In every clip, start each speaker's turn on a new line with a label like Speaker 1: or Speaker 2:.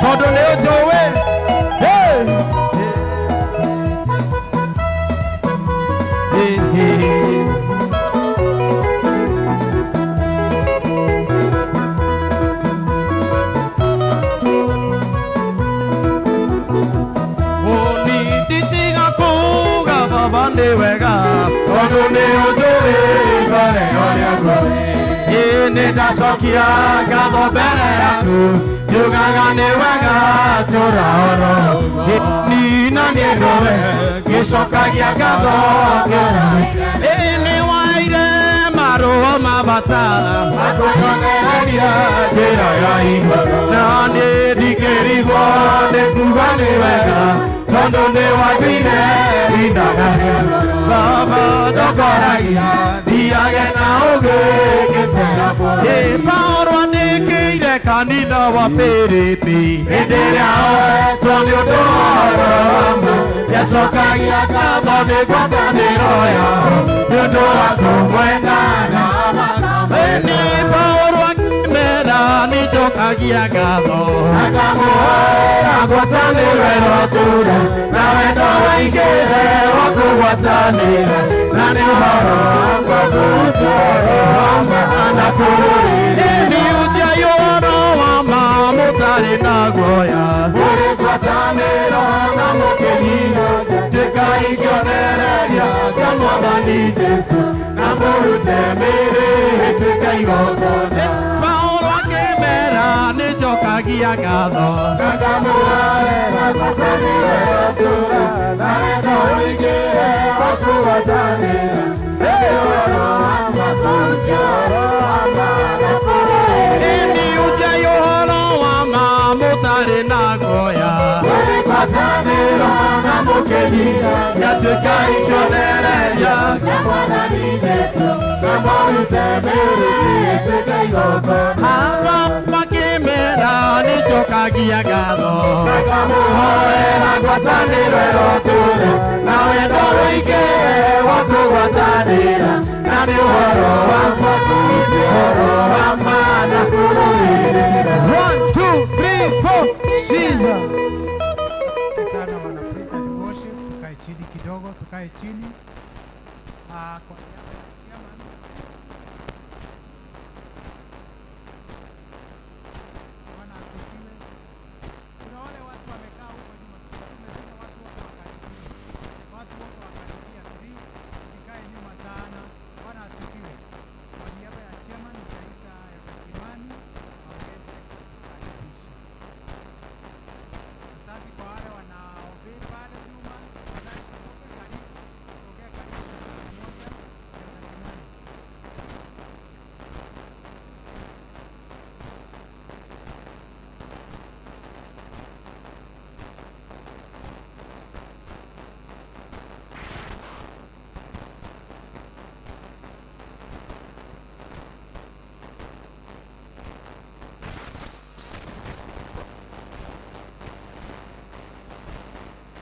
Speaker 1: tondu ni ujuwi Bande wega, tondu ni ujuwi gore gore gore. Ni ndacokia ngatho mbere yaku, njugaga ni wega tura oro. Nina ni ndowe, gicokagia ngatho kĩra. Ni waire marũa ma bata, makwĩhonereria njĩra ya igũrũ. Na nĩ ndikĩrigwo nĩ kuga nĩ wega, tondu ni wathire ithagaria. Baba ndokoragia thiage na ũgĩ ngĩcera bũrũri. Paulo andĩkĩire kanitha wa Filipi hĩndĩ ĩrĩa oetwo nĩ ũndũ wa ũhoro wa ma, nĩacokagia ngatho nĩ ngwatanĩro yao nĩ ũndũ wa kũmwenda na makamwenda. Paulo akĩmera nĩnjokagia ngatho akamũhoera ngwatanĩro ĩno tũre, na wendo waingĩre wa kũgwatanĩra, na nĩ ũhoro wa ũhoro wa ma na kũrũĩrĩra. Nĩ ũnjai ũhoro wa ma mũtarĩ na guoya, mũrĩ ngwatanĩro na mũkĩhiũria, tuĩkai cionereria cia Mwathani Jesũ, na mũrute mĩĩrĩ ĩtuĩke igongona. Paulo akĩmera nĩnjokagia ngatho ngakamũhoera ngwatanĩro ĩno tũre, na wendo ũingĩre wa kũgwatanĩra, nĩ ũhoro wa ma ũhoro wa ma na kũrũĩrĩra. Nĩ ũnjai ũhoro wa ma mũtarĩ na guoya, mũrĩ ngwatanĩro na mũkĩhiũria, tuĩkai cionereria cia Mwathani Jesũ, na mũrute mĩĩrĩ ĩtuĩke igongona. Makĩmera nĩnjokagia ngatho ngakamũhoera ngwatanĩro ĩno tũre, na wendo ũingĩre wa kũgwatanĩra, na nĩ ũhoro wa ma ũhoro wa ma na kũrũĩrĩra. 1, 2, 3, 4 Jesus.
Speaker 2: Sana wana praise and worship, tukae chini kidogo, tukae chini. Kwa chairman. Bwana asifiwe. Kuna wale watu wamekaa huko nyuma, tumesema watu wote wakaribia. Watu wote wakaribia, please usikae nyuma sana. Bwana asifiwe. Kwa niaba ya chairman nitaita Kimani aweze kukaribisha. Asante kwa wale wanaombea pale nyuma. Sogea karibu moja.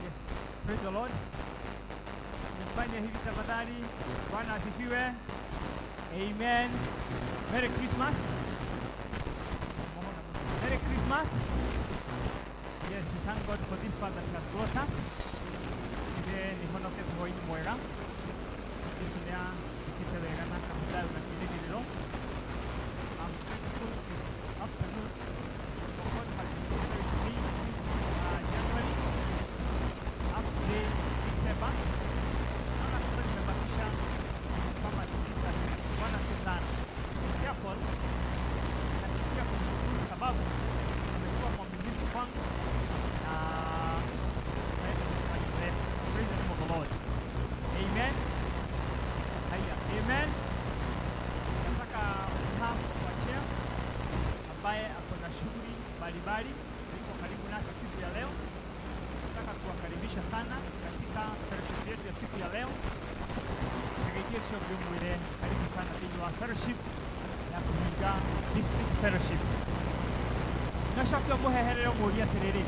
Speaker 2: Yes, praise the Lord. Nifanye hivi tafadhali. Bwana asifiwe. Amen. Merry Christmas. Merry Christmas. Yes, we thank God for this Father that has brought us. Today ni honoke kuhoini mwera. Isunya kitewega na kamudayo na kididiro. I'm thankful this afternoon for God has been with me January up to December. Naona sasa nimebakisha kama tisa. Bwana sana. Therefore, nasikia kumshukuru sababu amekuwa mwaminifu kwangu na praise the name of the Lord. Amen. Haya, amen. Nataka kufahamu kuachia ambaye ako na shughuli mbalimbali yuko karibu nasi siku ya leo. Nataka kuwakaribisha sana katika fellowship yetu ya siku ya leo. Tegekesho byumwire karibu sana kwenye wa fellowship ya kuhiga district fellowships. Nashaka muheherero muri atiriri.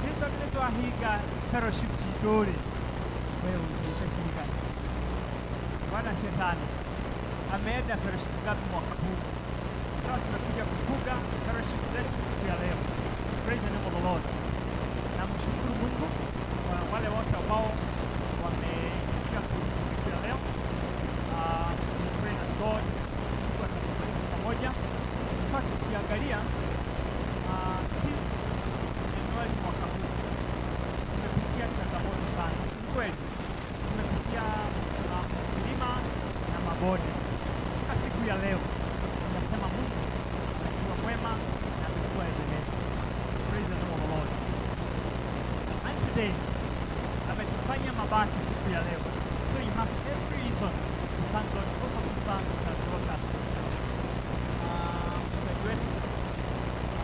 Speaker 2: Nito nito ahiga fellowships itore. Wewe utashirika. Bwana shetani ameenda fellowship ngapi mwaka huu? Sasa tunakuja kufunga fellowship zetu siku ya leo. Praise the name of the day. Ametufanya mabaki siku ya leo. So you have every reason to thank God because of this bank that brought us. Mchungaji wetu,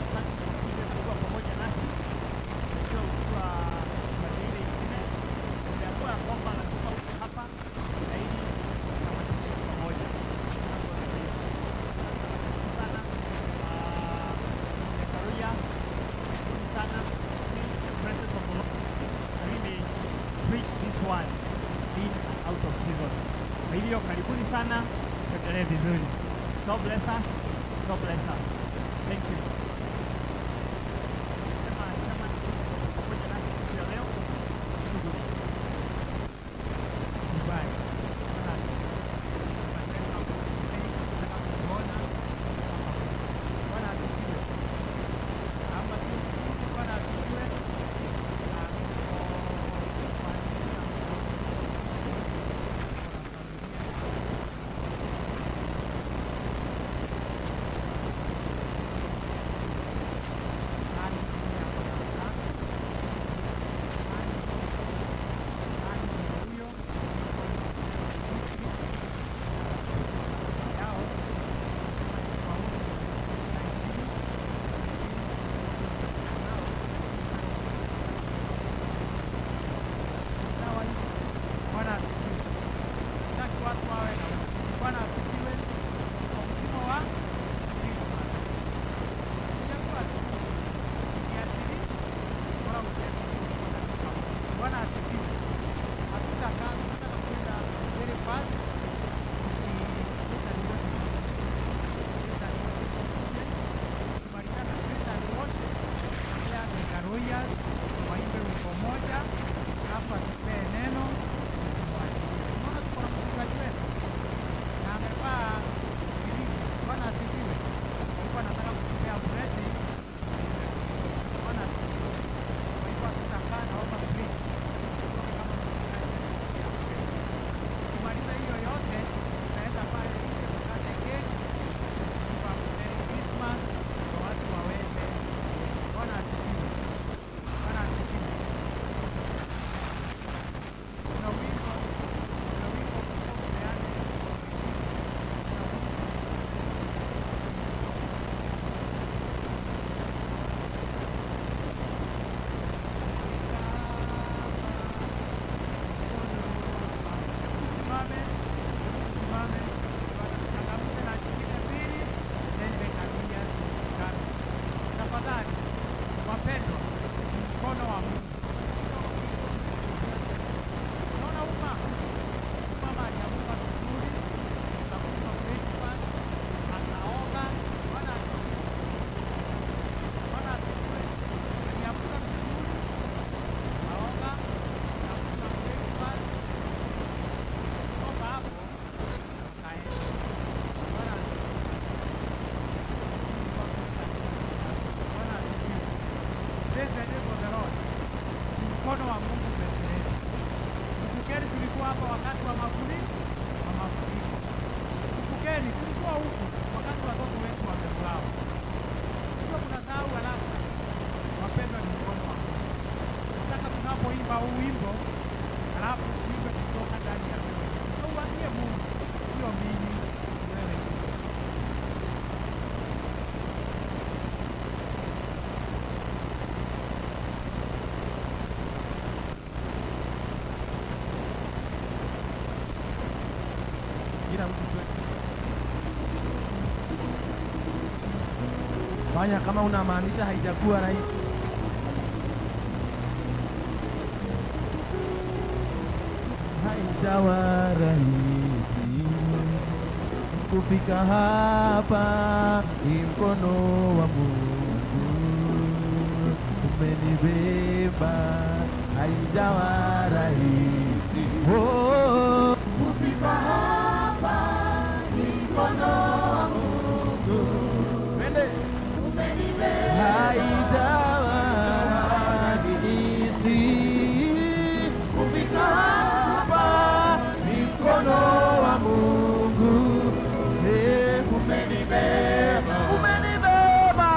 Speaker 2: asante kwa kuja kuwa pamoja nasi. Ukiwa ukiwa kwa ile ingine, umeamua ya kwamba lazima uko hapa na ili tukamatishe pamoja. Sana Zekaria, sana the presence of the Lord really preach this one in and out of season. Kwa hivyo karibuni sana, tuendelee vizuri. God bless us. God bless us. Thank you. Sema chama pamoja nasi siku ya leo. Shughuli. Bye.
Speaker 3: Mkono wa Mungu umeteleza. Kumbukeni tulikuwa hapa wakati wa mafuriko. Kumbukeni tulikuwa huku wakati watoto wetu wameuawa. Kwa tunasahau haraka. Wapendwa, ni mkono wa Mungu. Nataka tunapoimba huu wimbo, alafu tuimbe kutoka ndani ya Mungu. Tuambie Mungu, sio mimi, wewe.
Speaker 1: Kila mtu fanya kama unamaanisha haijakuwa rahisi. Haijawa rahisi kufika hapa, ni mkono wa Mungu umenibeba. Haijawa rahisi kufika hapa, ni mkono wa Mungu umenibeba. Haijawa rahisi kufika hapa, ni mkono wa Mungu umenibeba. Umenibeba.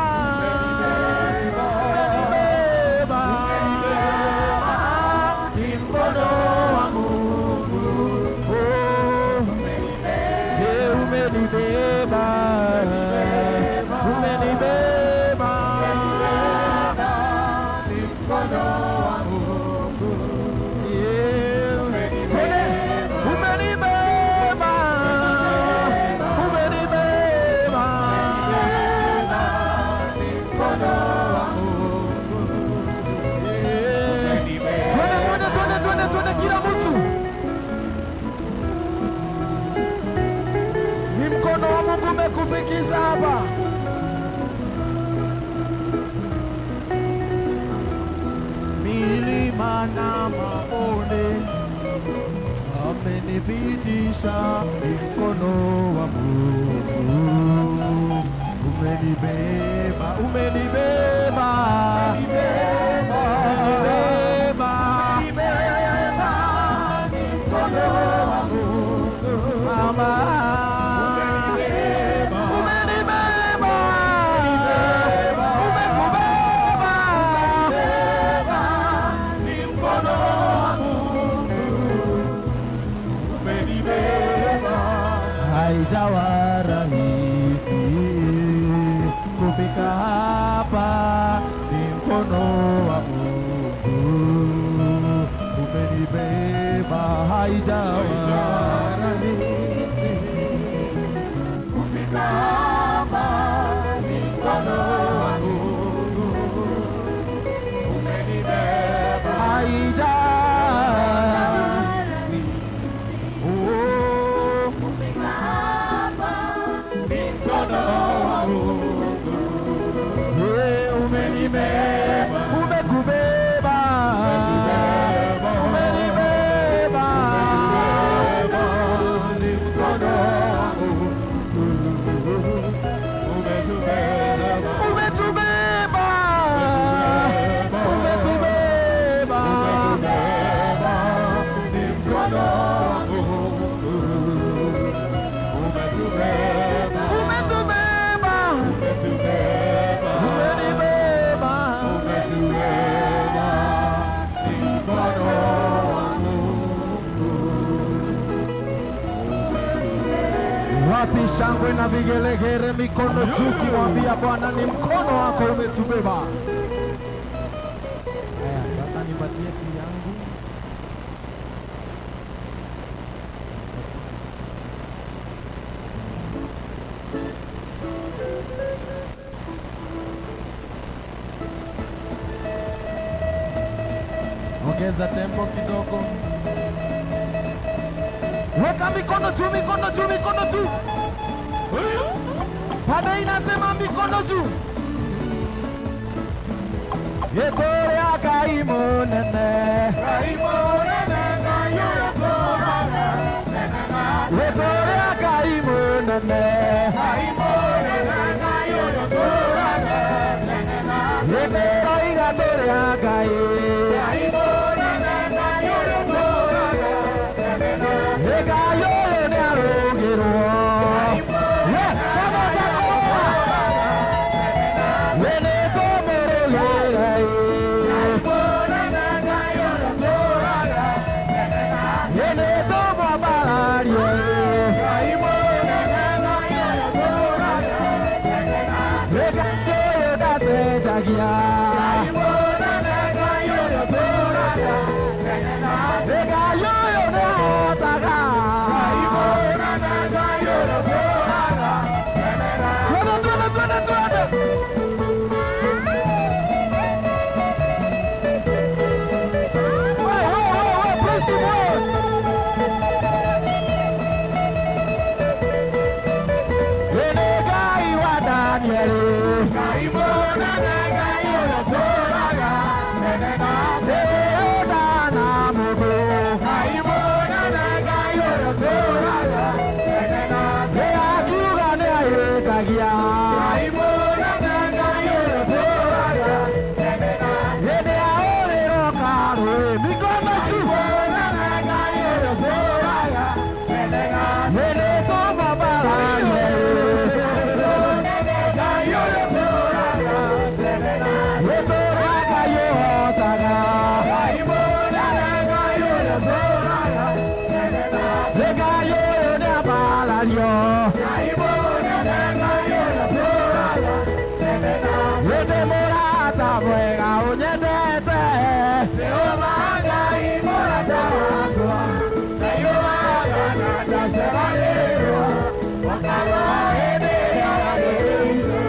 Speaker 1: mkono wa Mungu. Twende kila mtu. Ni mkono wa Mungu umekufikisha hapa. Milima na mabonde amenipitisha, ni mkono wa Mungu. Umenibeba, umenibeba, umenibeba, umenibeba, ni mkono wa Mungu. Mama, umenibeba, umenibeba, umekubeba, ni mkono wa Mungu. Umenibeba, haijawa rahisi kufika hapa, ni mkono wa Mungu. Umenibeba, haijawa rahisi kufika hapa, ni mkono wa Mungu. Umenibeba, haijawa kufika hapa, ni mkono wa Mungu. Umenibeba, umekubeba, umenibeba, ni mkono wa Mungu. Umetubeba, umetubeba, umetubeba, ni mkono wa Mungu. Umetubeba, umetubeba, umetubeba, umenibeba, umetubeba, ni mkono wa Mungu. Wapi shangwe na vigelegele, mikono juu, kimwambia Bwana ni mkono wako umetubeba. Haya, sasa nipatie kii yangu. Ongeza tempo kidogo. Weka mikono juu, mikono juu, mikono juu. Pada inasema mikono juu. Yekore akaimonene, kaimonene kayo torana. Yekore akaimonene, kaimonene kayo torana. Yekore igatore akai, kaimonene kayo torana. Yekayo ne arogero.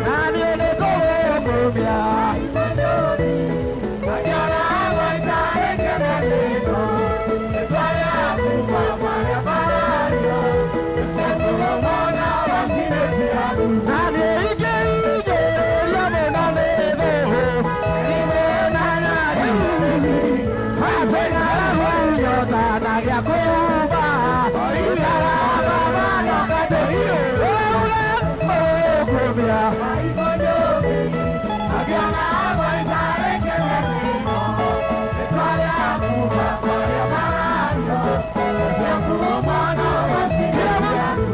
Speaker 1: Nani kumia Akiona waita ekene nino Etwale akupa mwale barario Esetu mona wasinesi alu Nani ike Yamo na ledo Ime na nani Hate na huyo Tanagya kuba Itara baba no kate Kumia Akiona waita ekene nino Etwale akupa mwale barario Esetu mona wasinesi alu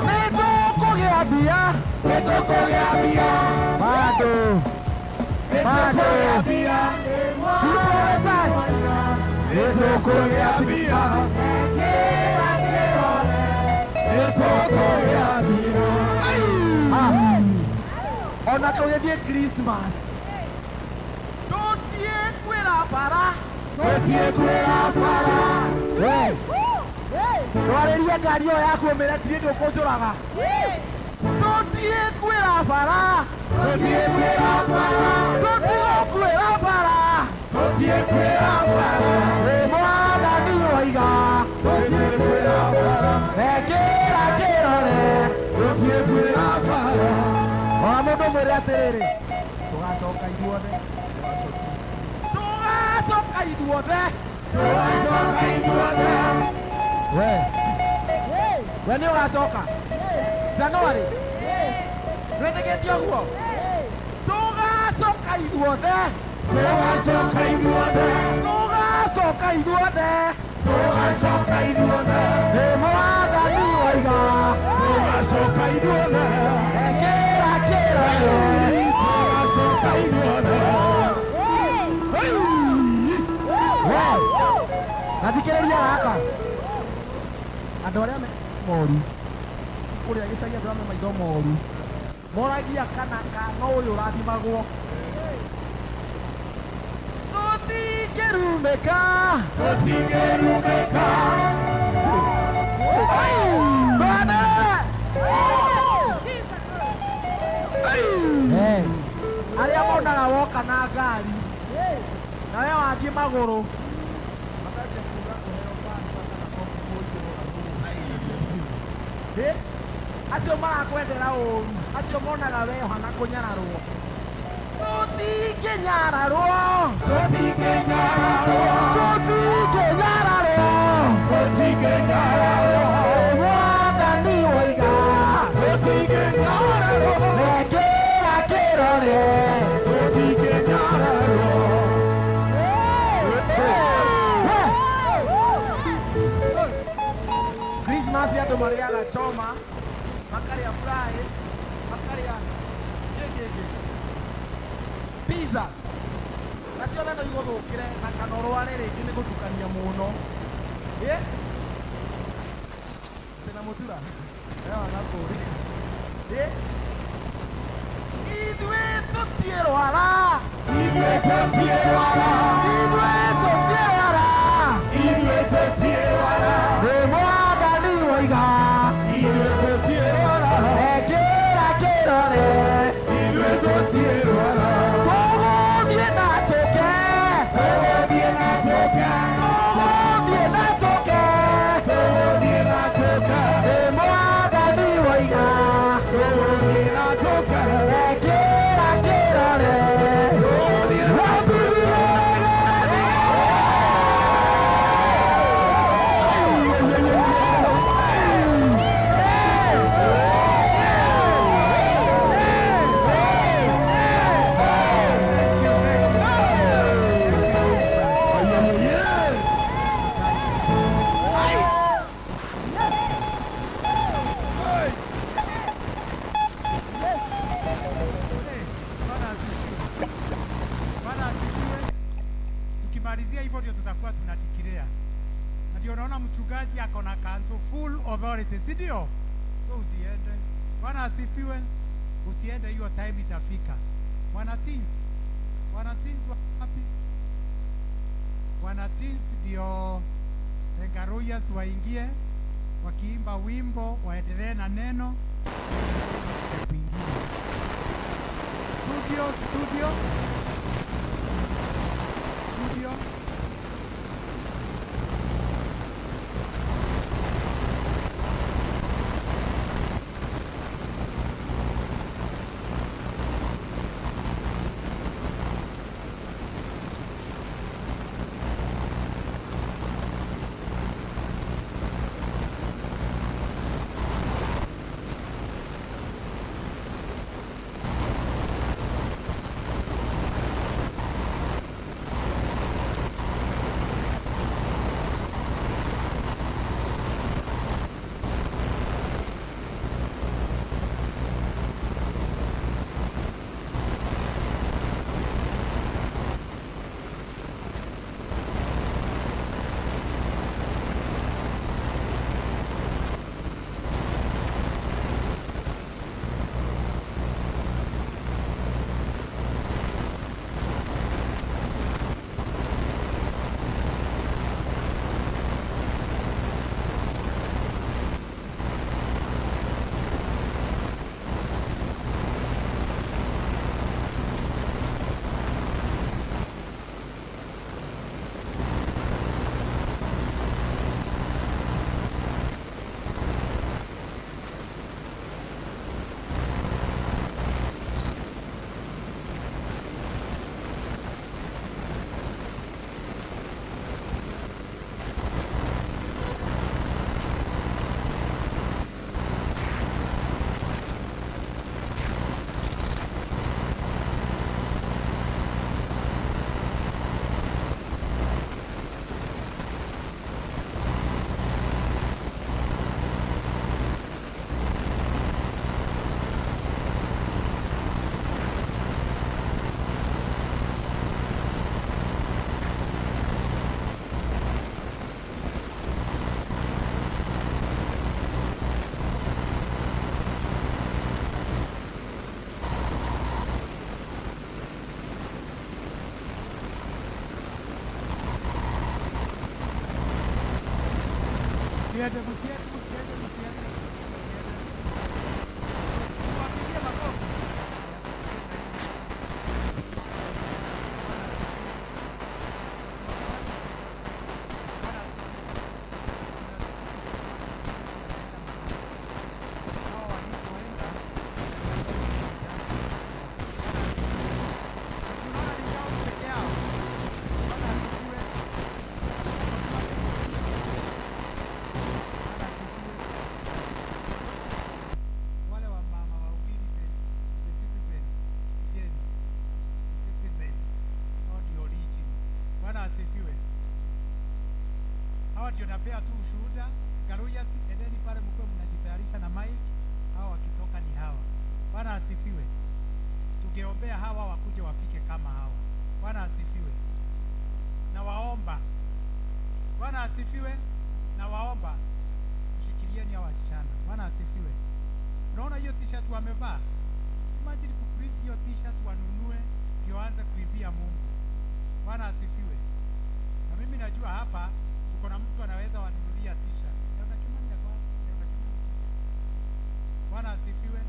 Speaker 1: Nĩtũkũgĩa mbia, bado Superstar. Nĩtũkũgĩa mbia, ona tũgĩthiĩ Christmas tũthiĩ kwĩra bara, twarĩrie ngari ĩyo yaku ũmĩre ndirĩ ndũkũnjũraga. Tũthiĩ kwĩra bara, tũtigũkwĩra bara, wĩ mwathani oiga ekĩra kĩrore, ona mũndũ mwĩre atĩrĩrĩ, tũgacoka ithuothe, we nĩ ũgacoka Januari, wĩtĩkĩtie ũguo? Tũgacoka ithuothe, nĩ mwathani oiga ekĩra kĩrore, na thikĩrĩria gaka andũ arĩa moru kũrĩa gĩcagi, andũ arĩa maitho moru moragia kana ũyũ ũrathimagwo. Tũtingĩrumĩka, arĩa monaga woka na ngari nawe wathiĩ magũrũ, acio marakwendera ũru, acio monaga weha na kũnyararwo. Tũtingĩnyararwo, mwathani oiga ekĩra kĩrore, Christmas andũ marĩaga choma, makarĩa fry, makarĩa pizza, nacio neno igũthũkĩre na kanorware rĩngĩ nĩ gũtukania mũno. Tena mũtura na kũrĩ ithuĩ tũtiĩrwara, nĩ mwathani oiga ekĩra kĩrore, tũgũthiĩ na tũke, nĩ mwathani oiga ekĩra kĩrore.
Speaker 3: Tukimalizia hivyo ndio tutakuwa tunatikilia. Na ndio unaona mchungaji ako na council full authority, si ndio? So usiende. Bwana asifiwe. Usiende, hiyo time itafika. Wanateens wapi? Wanateens ndio Engaroyas waingie wakiimba wimbo, waendelee na neno. Studio. Msiende, msiende, msiende, msiende. Wapigie makofi. Wale wa mama wahubiri the Citizen, Jeni, the Citizen, not the original. Bwana asifiwe. Hawa ndio napea tu ushuhuda. Garuyas, endeni pale mkuwe mnajitayarisha na mic. Hawa wakitoka ni hawa. Bwana asifiwe. Tungeombea hawa wakuje wafike kama hawa. Bwana asifiwe. Na waomba. Bwana asifiwe. Na waomba. Mshikilieni hawa wasichana. Bwana asifiwe. Unaona hiyo t-shirt wamevaa? Imagine kuprint hiyo t-shirt wanunue ndio anze kuibia Mungu. Bwana asifiwe. Na mimi najua hapa tuko na mtu anaweza wanunulia t-shirt. Bwana asifiwe.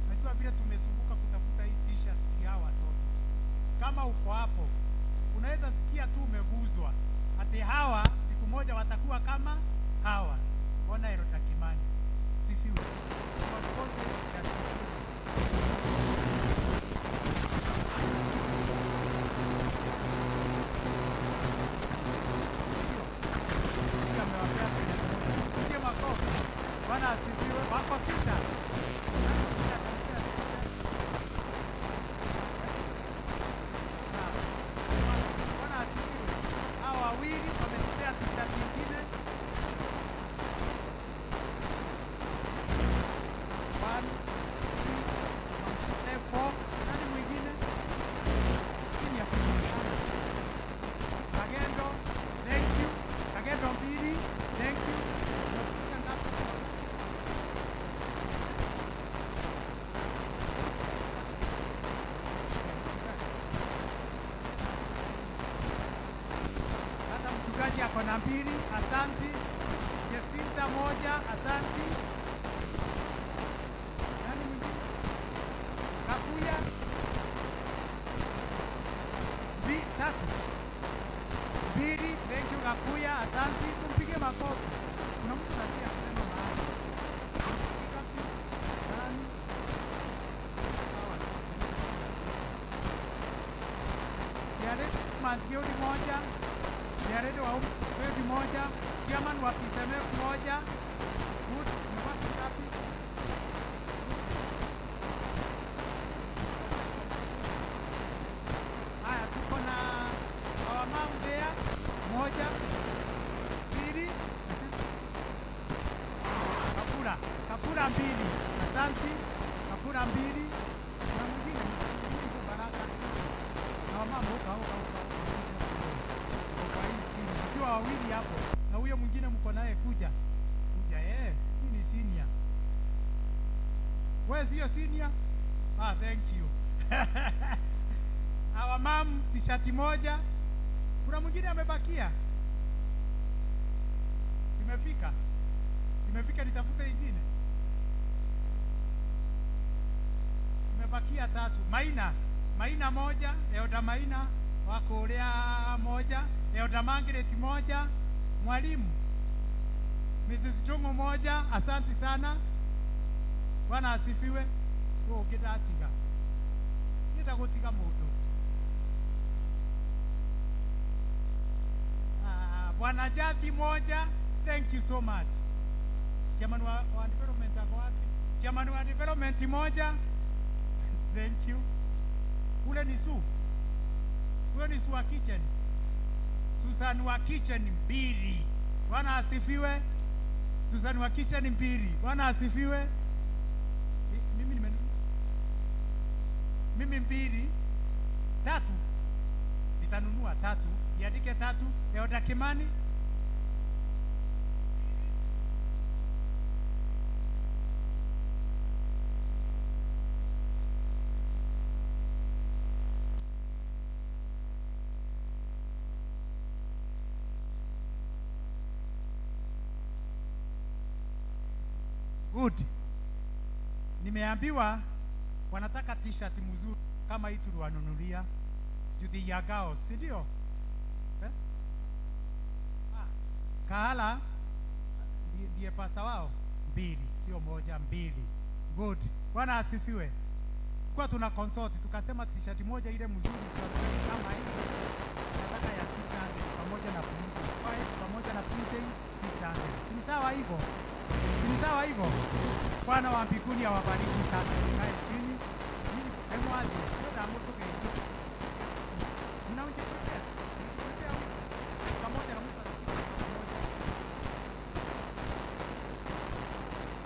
Speaker 3: Najua vile tumesumbuka kutafuta hii t-shirt ya watoto. Kama uko hapo, unaweza sikia tu umeguzwa. Ati hawa siku moja watakuwa kama hawa. Ona Erota Kimani. Sifiwe. Tuwasponsor t-shirt. Bwana asifiwe. Wako sita. Bwana asifiwe. Hao wawili wametetea t-shirt nyingine. One, two, three, four. Nani mwingine? Chini ya sana. Kagendo, thank you. Kagendo mbili, thank you. Hata mchungaji ako na mbili, asanti. Jesinta moja, asanti. Nani mwingine? Kakuya tatu. Mbili, thank you Kakuya, asanti. Tumpige makofi. Kuna mtu nasikia akisema mahali. Nani? Diarete Manzgiodi moja, Diarete wa Umedi moja, Chairman wa PSMF moja. Good, nimepata ngapi? Haya, tuko na our mom there moja, mbili. Kafura mbili, asanti. Kafura mbili. Na mwingine ni Baraka. Na mama huka. Kwa hii simu. Ukiwa wawili hapo. Na huyo mwingine mko naye kuja. Hii ni senior. Wewe sio senior? Thank you. Our mom t-shirt moja. Kuna mwingine amebakia? Simefika nitafute ingine. Zimebakia tatu. Maina moja, Elda Maina wako ulea moja, Elda Margaret moja, mwalimu Mrs. Jongo moja, asanti sana. Bwana asifiwe. Ngidatiga. Ngidagutiga mundu. Bwana Jadi moja, thank you so much. Chairman wa development ako wapi? Chairman wa development moja, thank you. Ule ni Su. Ule ni Su wa kitchen. Susan wa kitchen mbili. Bwana asifiwe. Susan wa kitchen mbili. Bwana asifiwe. Mimi mbili. Tatu. Nitanunua tatu. Iandike tatu. Elda Kimani. Good. Nimeambiwa wanataka t-shirt mzuri kama hii tuliwanunulia Judy ya girls, si ndio? Eh? Kahala ndiye pasa wao 2, sio 1, 2. Good. Bwana asifiwe. Kwa tuna consult tukasema t-shirt moja ile mzuri kama hii nataka ya 600 pamoja na printing. Pamoja na printing 600. Si sawa hivyo? Si sawa hivyo? Bwana wa mbinguni awabariki sana. Kae chini. Hebu aje. Ndio mtu kile. Unaonje prepare. Pamoja na mtu.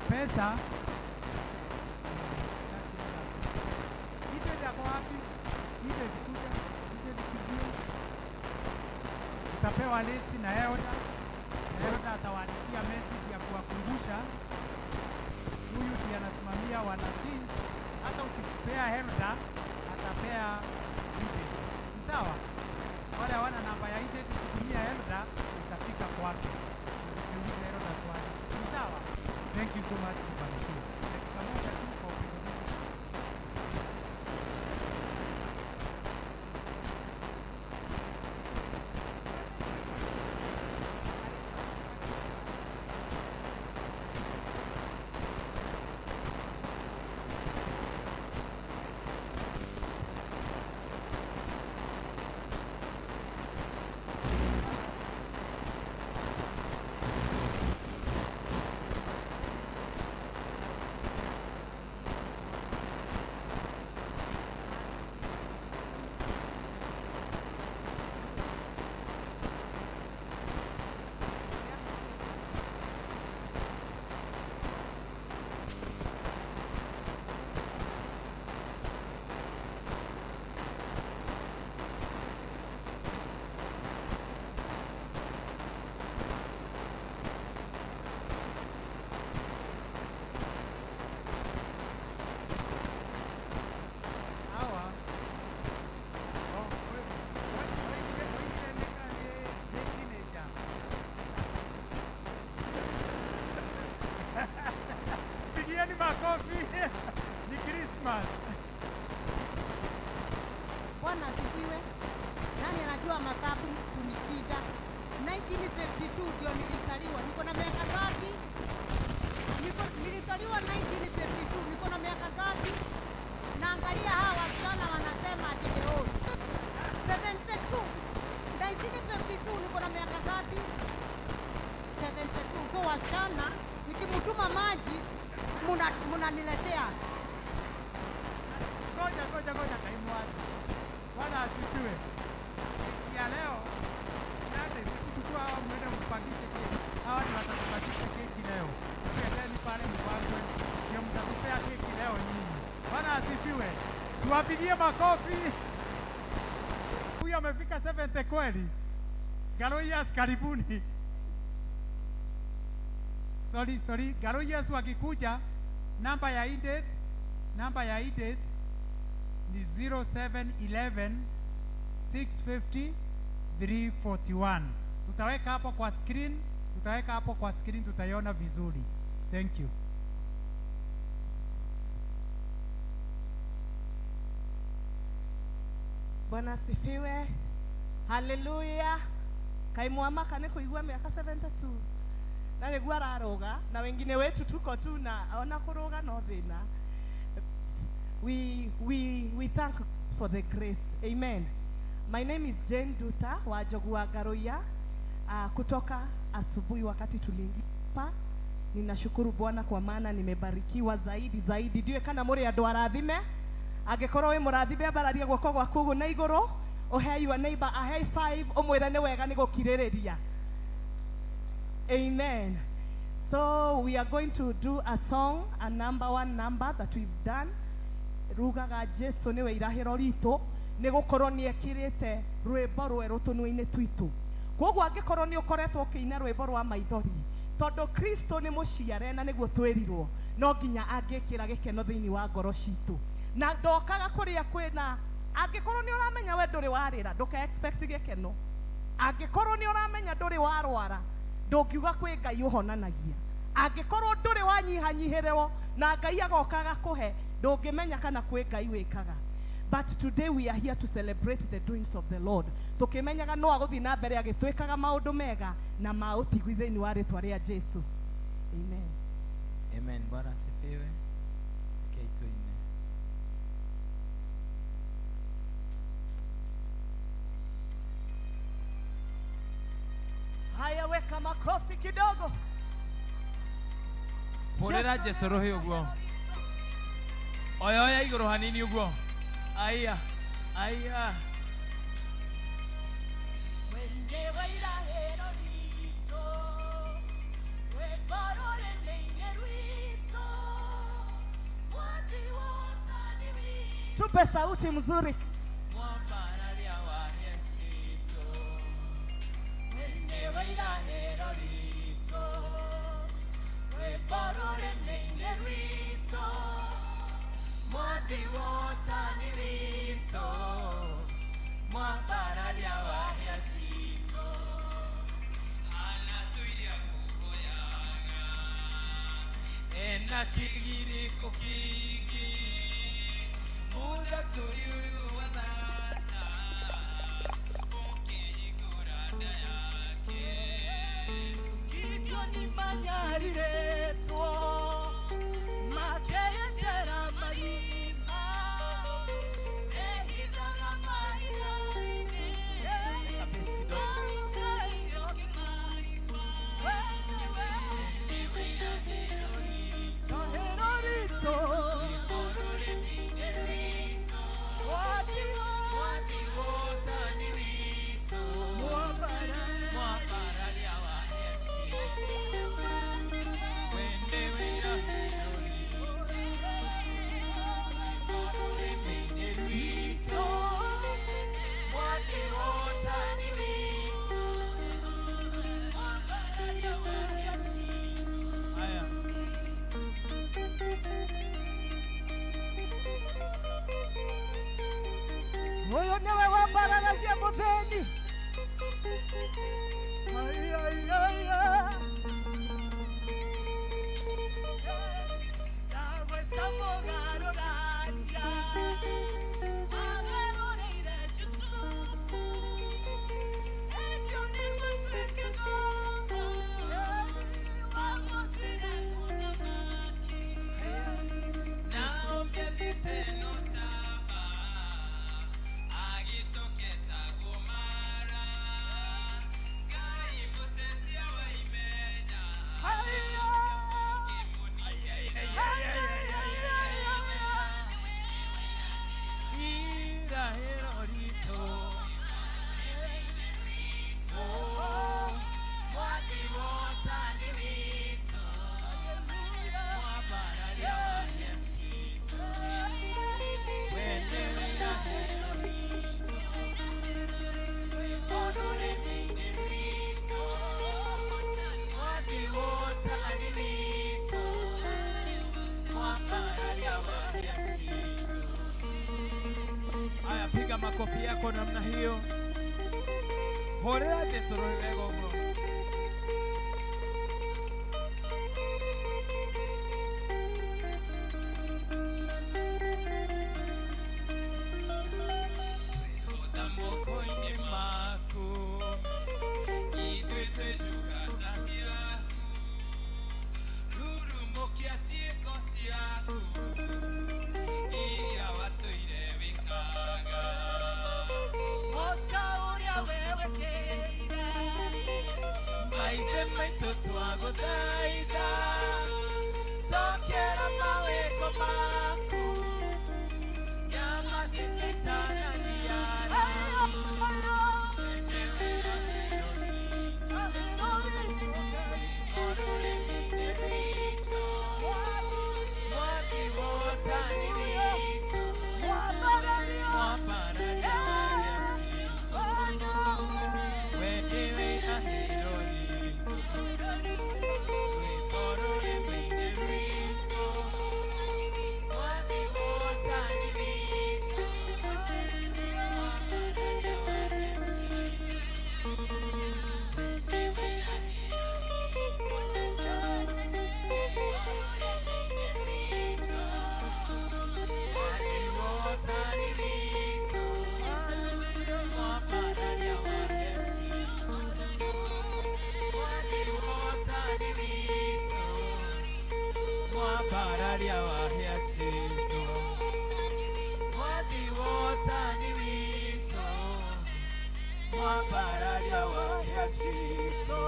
Speaker 3: Pesa utapewa listi na Elda. Elda atawaandikia message ya kuwakumbusha. Huyu ndiye anasimamia wanafunzi. Hata ukipea Elda atapea ide. Sawa? Wale hawana namba ya ide tukitumia Elda utafika kwake. Usiulize Elda swali. Sawa? Thank you so much for coming. Pamoja tu kwa upendo. Pigieni makofi. Ni Christmas.
Speaker 4: Bwana asifiwe. Nani anajua makabu kunikida? 1952 ndio nilizaliwa. Niko na miaka ngapi? Nilizaliwa 1952. Niko na miaka ngapi? Naangalia hawa wasichana wanasema ati leo 72. 1952 niko na miaka ngapi? 72. So wasichana nikimtuma maji munaniletea.
Speaker 3: Ngoja kaimwaje. Bwana asifiwe. Ya leo nani kuchukua hao mwende mpangishe keki. Hawa ni watatupatia keki leo. Twendeni pale mpangwe. Ndio mtatupea keki leo nyinyi. Bwana asifiwe. Tuwapigie makofi. Huyu amefika 70 kweli. Galoyas karibuni. Sorry. Galoyas wakikuja namba ya IDET ni 0711 650 341. Tutaweka hapo kwa screen, tutaiona vizuri. Thank you.
Speaker 5: Bwana asifiwe. Haleluya. Kaimwama kane kuigua miaka 72. Na niguo araroga na wengine wetu tuko tu na ona kuroga no thina. We thank for the grace. Amen. My name is Jane Duta wa Jogua Garoya. Kutoka asubuhi wakati tuliingia hapa, ninashukuru Bwana kwa maana nimebarikiwa zaidi. Ndiwe kana muri andu arathime. Angikorwo wi murathime bararia gwoko gwaku gu na iguru, uhe your neighbor a high five, umwira ni wega ni gukiririria. Amen. So we are going to do a song, a number 1 number that we've done. Rugaga Jesu niwe irahiro ritu ni gukorwo ni ekirite rwimbo rweru tunui-ini twitu. Koguo angikorwo ni ukoretwo ukiina rwimbo rwa maithori tondu Kristo ni muciare na niguo twirirwo, no nginya angikira gikeno thiini wa ngoro citu. Na ndokaga kuria kwina angikorwo ni uramenya we nduri warira nduka expect gikeno. Angikorwo ni uramenya nduri warwara ndungiuga kwi Ngai uhonanagia. angĩkorwo ndũrĩ wanyihanyiherwo na Ngai agoka agakuhe ndũngĩmenya kana kwĩ Ngai wĩkaga. But today we are here to celebrate the doings of the Lord. Tukimenyaga no agũthiĩ na mbere agĩtwĩkaga maũndũ mega na ma ũtigui thĩinĩ wa rĩtwa rĩa Jesu. Amen.
Speaker 6: Amen. Bwana asifiwe. Okay, tuime.
Speaker 5: Haya, weka makofi kidogo.
Speaker 6: Hurira Jesu rohi uguo. Oya oya iguru hanini uguo. Aya. Aya.
Speaker 5: Tupe sauti mzuri.
Speaker 6: Tigiri kokiki muda turiu wadata ukihigurada yake kityo ni manyariretwo makeyetera marima ehidara mahihaini amukairio kimaikwa
Speaker 5: Huyo niwe wambararagia mutheni. Ay, ay, ay, ay.
Speaker 6: Piga makofi yako namna hiyo. Hurira Jesu rohi wego uguo. mwambararia wahia citũ mwathi wotani witũ mwambararia wahia citũ.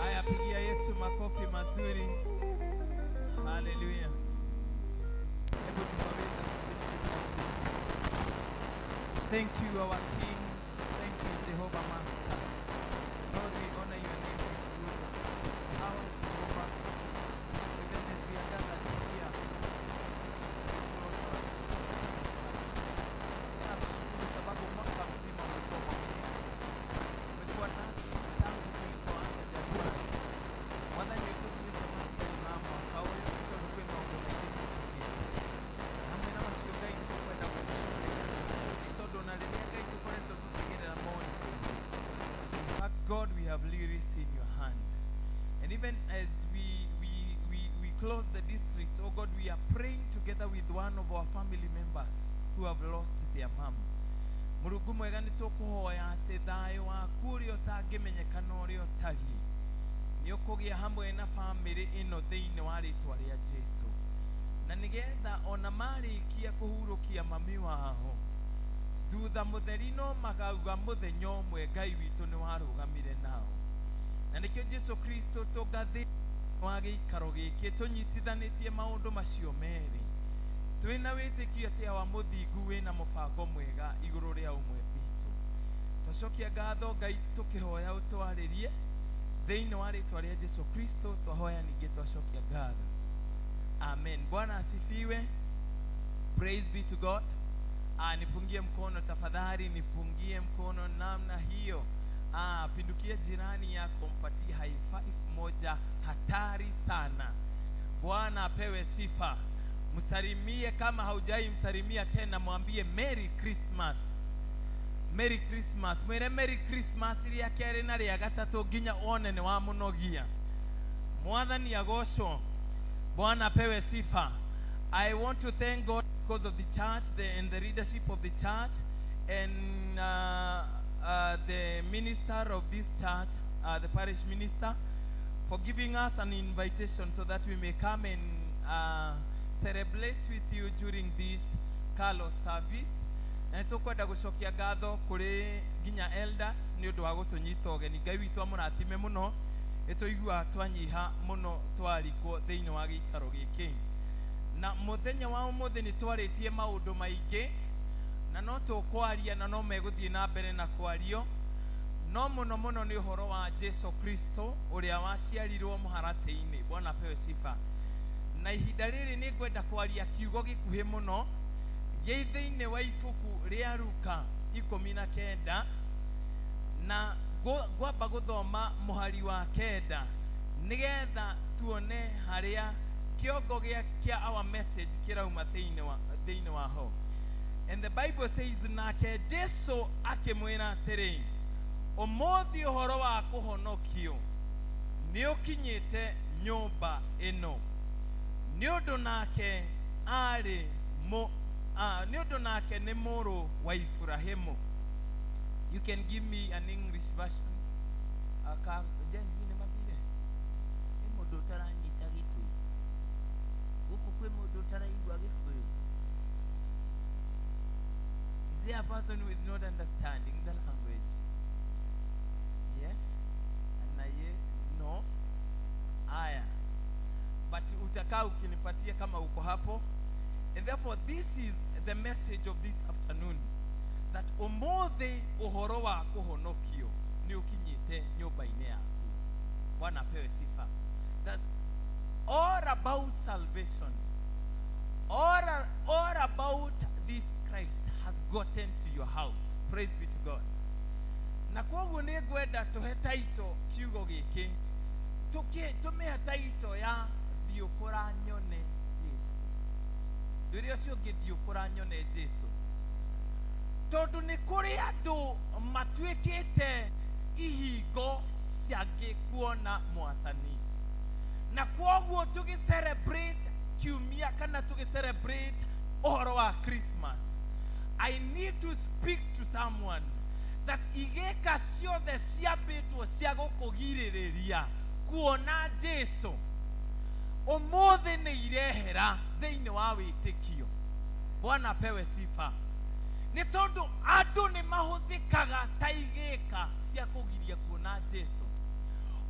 Speaker 6: Haya, pigia Yesu makofi mazuri. Haleluya. Hebu tunaweza kushiriki. Thank you our King. Thank you Jehovah Master. Lord, we honor your name is good. Power Jehovah. Even as we are gathered here. Tunashukuru sababu mwaka mzima umekuwa mwaminifu. Umekuwa nasi tangu tulipoanza Januari. Mwathani wetu tulipoanza mama kawe tuko maundu maingĩ hamwe na macio Ngai tukwenda gũgũcokeria tondũ na rĩrĩa Ngai tũkoretwo tũkĩgerera moritũ. In fact, God, we have lyrics in your hand. And even as we close the district, oh God, we are praying together with one of our family members who have lost their mom. Mũrungu mwega nĩ tũkũhoya atĩ thayũ waku ũrĩa ũtangĩmenyekana ũrĩa ũtariĩ nĩ ũkũgĩa hamwe na bamĩrĩ ĩno thĩinĩ wa rĩtwa rĩa Jesũ, na nĩgetha ona marĩkia kũhurũkia mami wao thutha mũtheri no makauga mũthenya ũmwe Ngai witũ nĩ warũgamire nao. Na nĩkĩo Jesũ Kristo tũgathĩ wa gĩikaro gĩkĩ tũnyitithanĩtie maũndũ macio merĩ twĩna wĩtĩkio atĩ wa mũthingu wĩna mũbango mwega igũrũ rĩa ũmwe witũ. Twacokia ngatho Ngai tũkĩhoya ũtwarĩrie thĩinĩ wa rĩtwa rĩa Jesũ Kristo twahoya ningĩ twacokia ngatho. Amen. Bwana asifiwe. Praise be to God. Nipungie mkono tafadhali, nipungie mkono namna hiyo. Pindukie jirani yako, mpatie high five moja hatari sana. Bwana apewe sifa. Msalimie, kama haujai msalimia tena mwambie Merry Christmas. Merry Christmas. Mwere Merry Christmas ria kere na ria gatatu nginya one ni wa munogia. Mwathani agocwo. Bwana apewe sifa. I want to thank God because of the church and the leadership of the church and the minister of this church, the parish minister, for giving us an invitation so that we may come and celebrate with you during this Carlos service. Na tukwenda gucokia ngatho kuri nginya elders ni undu wa gutunyita ugeni. Ngai witu amurathime muno ituigua twanyiha muno twarikwo thiini wa gĩikaro gĩkĩ. Na muthenya wa umuthi ni twaritie maundu maingi na no tukwaria na no meguthie na mbere na kwario, no muno muno ni uhoro wa Jesu Kristo uria waciarirwo muharati-ini. Bwana apewe sifa. Na ihinda riri ni ngwenda kwaria kiugo gikuhi muno gĩthĩ-inĩ wa ibuku rĩa Luka 19 na ngwamba guthoma muhari wa 9 nigetha tuone haria kiongo kia our message kirauma thĩinĩ wa ho. And the Bible says, nake Jesu akimwĩra atĩrĩ, ũmũthĩ ũhoro wa kũhonokio nĩ ũkinyĩte nyũmba ĩno, nĩ ũndũ nake arĩ nĩ ũndũ nake nĩ mũrũ wa Ibrahimu. You can give me an English version. Jenzi nĩ mathire nĩ mũndũ ũtaranyita Gĩkũyũ gũkũ, kwĩ mũndũ ũtaraigua Gĩkũyũ. Is there a person who is not understanding the language? Yes? No? Aya. But utakaa ukinipatia kama uko hapo. And therefore this is the message of this afternoon, that ũmũthĩ ũhoro wa kũhonokio nĩ ũkinyĩte nyũmba-inĩ yaku. Bwana apewe sifa. That all about salvation, all about this Christ has gotten to your house. Praise be to God. Na kwoguo nĩ ngwenda tũhe taito kiugo gĩkĩ, tũmĩhe taito ya thiũkũra nyone Jesu. Ndũrĩa ũcio ũngĩ thiũkũra nyone Jesu, tondũ nĩ kũrĩ andũ matuĩkĩte ihingo cia kuona Mwathani. Na kwoguo tũgĩ-celebrate kiumia kana tũgĩ-celebrate ũhoro wa Christmas, I need to speak to someone that igĩka ciothe ciambĩtwo cia gũkũgirĩrĩria kuona Jesu, Ũmũthĩ nĩ irehera thĩinĩ wa wĩtĩkio. Bwana apewe sifa. Nĩ tondũ andũ nĩ mahũthĩkaga ta igĩka cia kũgiria kuona Jesu.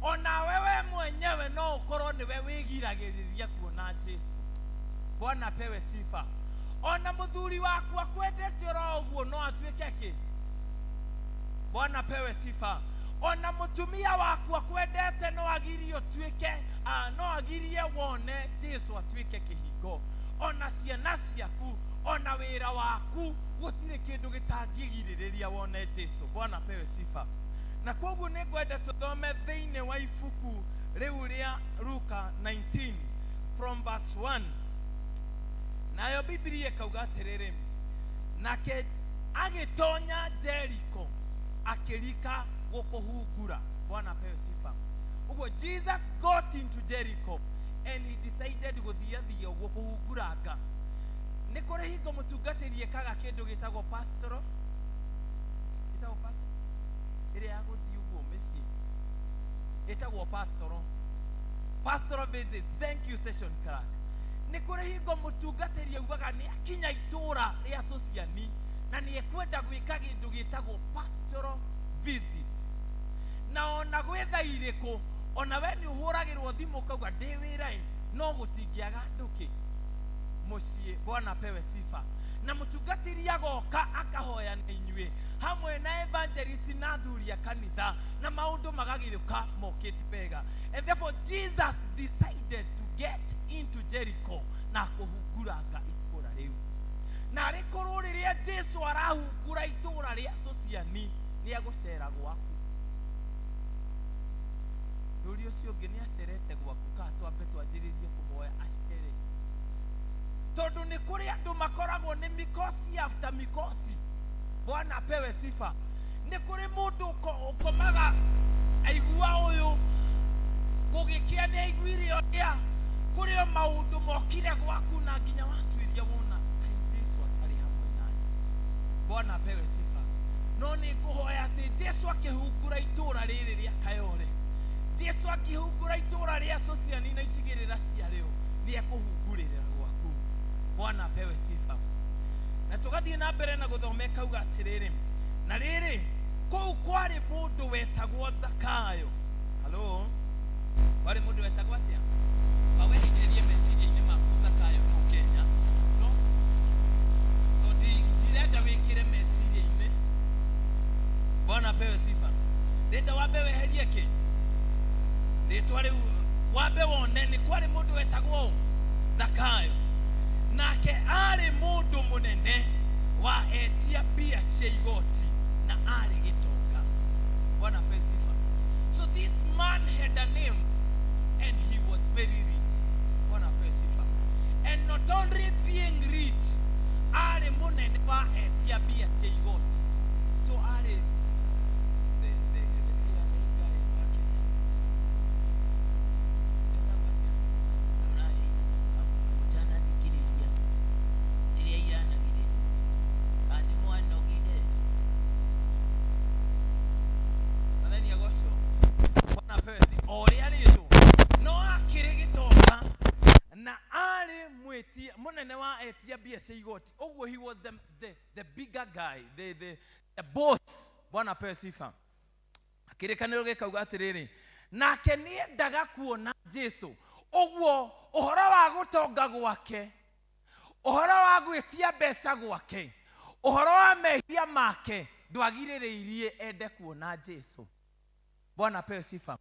Speaker 6: Ona wewe mwenyewe no ũkorwo nĩwe wĩgiragĩrĩria kuona Jesu. Bwana apewe sifa. Ona mũthuri waku akwendete oro ũguo no atuĩke kĩ? Bwana apewe sifa. Ona mũtumia waku akwendete no agirie ũtuĩke, no agirie wone Jesu atuĩke kĩhingo. Ona ciana ciaku, ona wĩra waku, gũtirĩ kĩndũ gĩtangĩgirĩrĩria wone Jesu. Bwana apewe sifa. Na kwoguo nĩ ngwenda tũthome thĩinĩ wa ibuku rĩu rĩa Luka 19 from verse 1. Nayo Biblia ikauga atĩrĩrĩ, nake agĩtonya Jeriko akĩrika gũkũhungura. Bwana apewe sifa. Uguo Jesus got into Jericho and he decided gũthiathia gũkũhunguranga. Nĩ kũrĩ hingo mũtungatĩri ekaga kĩndũ gĩtagwo pastoral. Gĩtagwo pastoral. Ĩrĩa ya gũthiĩ ũguo mĩciĩ. Ĩtagwo pastoral. Pastoral visits. Thank you session clerk. Nĩ kũrĩ hingo mũtungatĩri augaga nĩ akinya itũũra rĩa Sociani na nĩ ekwenda gwĩka kĩndũ gĩtagwo pastoral visit. Na ona gwetha irĩkũ, ona we nĩ ũhũragĩrwo thimũ kauga ndĩ wĩra-ĩ, no gũtingĩaga ndũkĩ mũciĩ. Bwana apewe sifa. Na mũtungatĩri agoka akahoya na inyuĩ hamwe na evangelist na athuri a kanitha na maũndũ magagĩrũka mokĩte wega. And therefore Jesus decided to get into Jericho na kũhunguranga itũũra rĩu. Na rĩkorwo rĩrĩa Jesu arahungura itũũra rĩa Sociani nĩ agũcera gwaku. Ndũri ũcio ũngĩ nĩ acerete gwaku, kana twambe twanjĩrĩrie kũhoya acere. Tondũ nĩ kũrĩ andũ makoragwo nĩ mikosi after mikosi. Bwana apewe sifa. Nĩ kũrĩ mũndũ ũkomaga aigua ũyũ gũgĩkĩa nĩ aiguire ũrĩa kũrĩ o maũndũ mokire gwaku na nginya watuĩria wona Jesu atarĩ hamwe nani. Bwana apewe sifa. No nĩ ngũhoya atĩ Jesu akĩhungura itũũra rĩrĩ rĩa Kayole, Jesu akĩhungura itũũra rĩa Sociani na icigĩrĩra ciarĩo, nĩ ekũhungurĩra gwaku. Bwana apewe sifa. Na tũgathiĩ na mbere na gũthoma kauga atĩrĩrĩ, na rĩrĩ kũu kwarĩ mũndũ wetagwo Zakayo. Halo, kwarĩ mũndũ wetagwo atĩa? Wawehererie meciria-inĩ maku Zakayo no Kenya, no? No ndirenda wĩkĩre meciria-inĩ. Bwana apewe sifa. Ndenda wambe weherie kĩ? Rĩtwa rĩu wambe wone nĩ kwarĩ mũndũ wetagwo Zakayo. Nake arĩ mũndũ mũnene wa etia mbia cia igoti na arĩ gĩtonga. Bwana apewe sifa. So this man had a name and he was very rich. Bwana apewe sifa. And not only being rich, arĩ mũnene wa etia mbia cia igoti. So arĩ munene wa etia mbia cia igoti. Oguo he was the bigger guy, the boss. Bwana apewe sifa. Kĩrĩkanĩro gĩkauga atĩrĩrĩ, nake nĩendaga kuona Jesu. Oguo ũhoro wa gũtonga gwake, ũhoro wa gwĩtia mbeca gwake, ũhoro wa mehia make ndwagirĩrĩirie ende kuona Jesu. Bwana apewe sifa.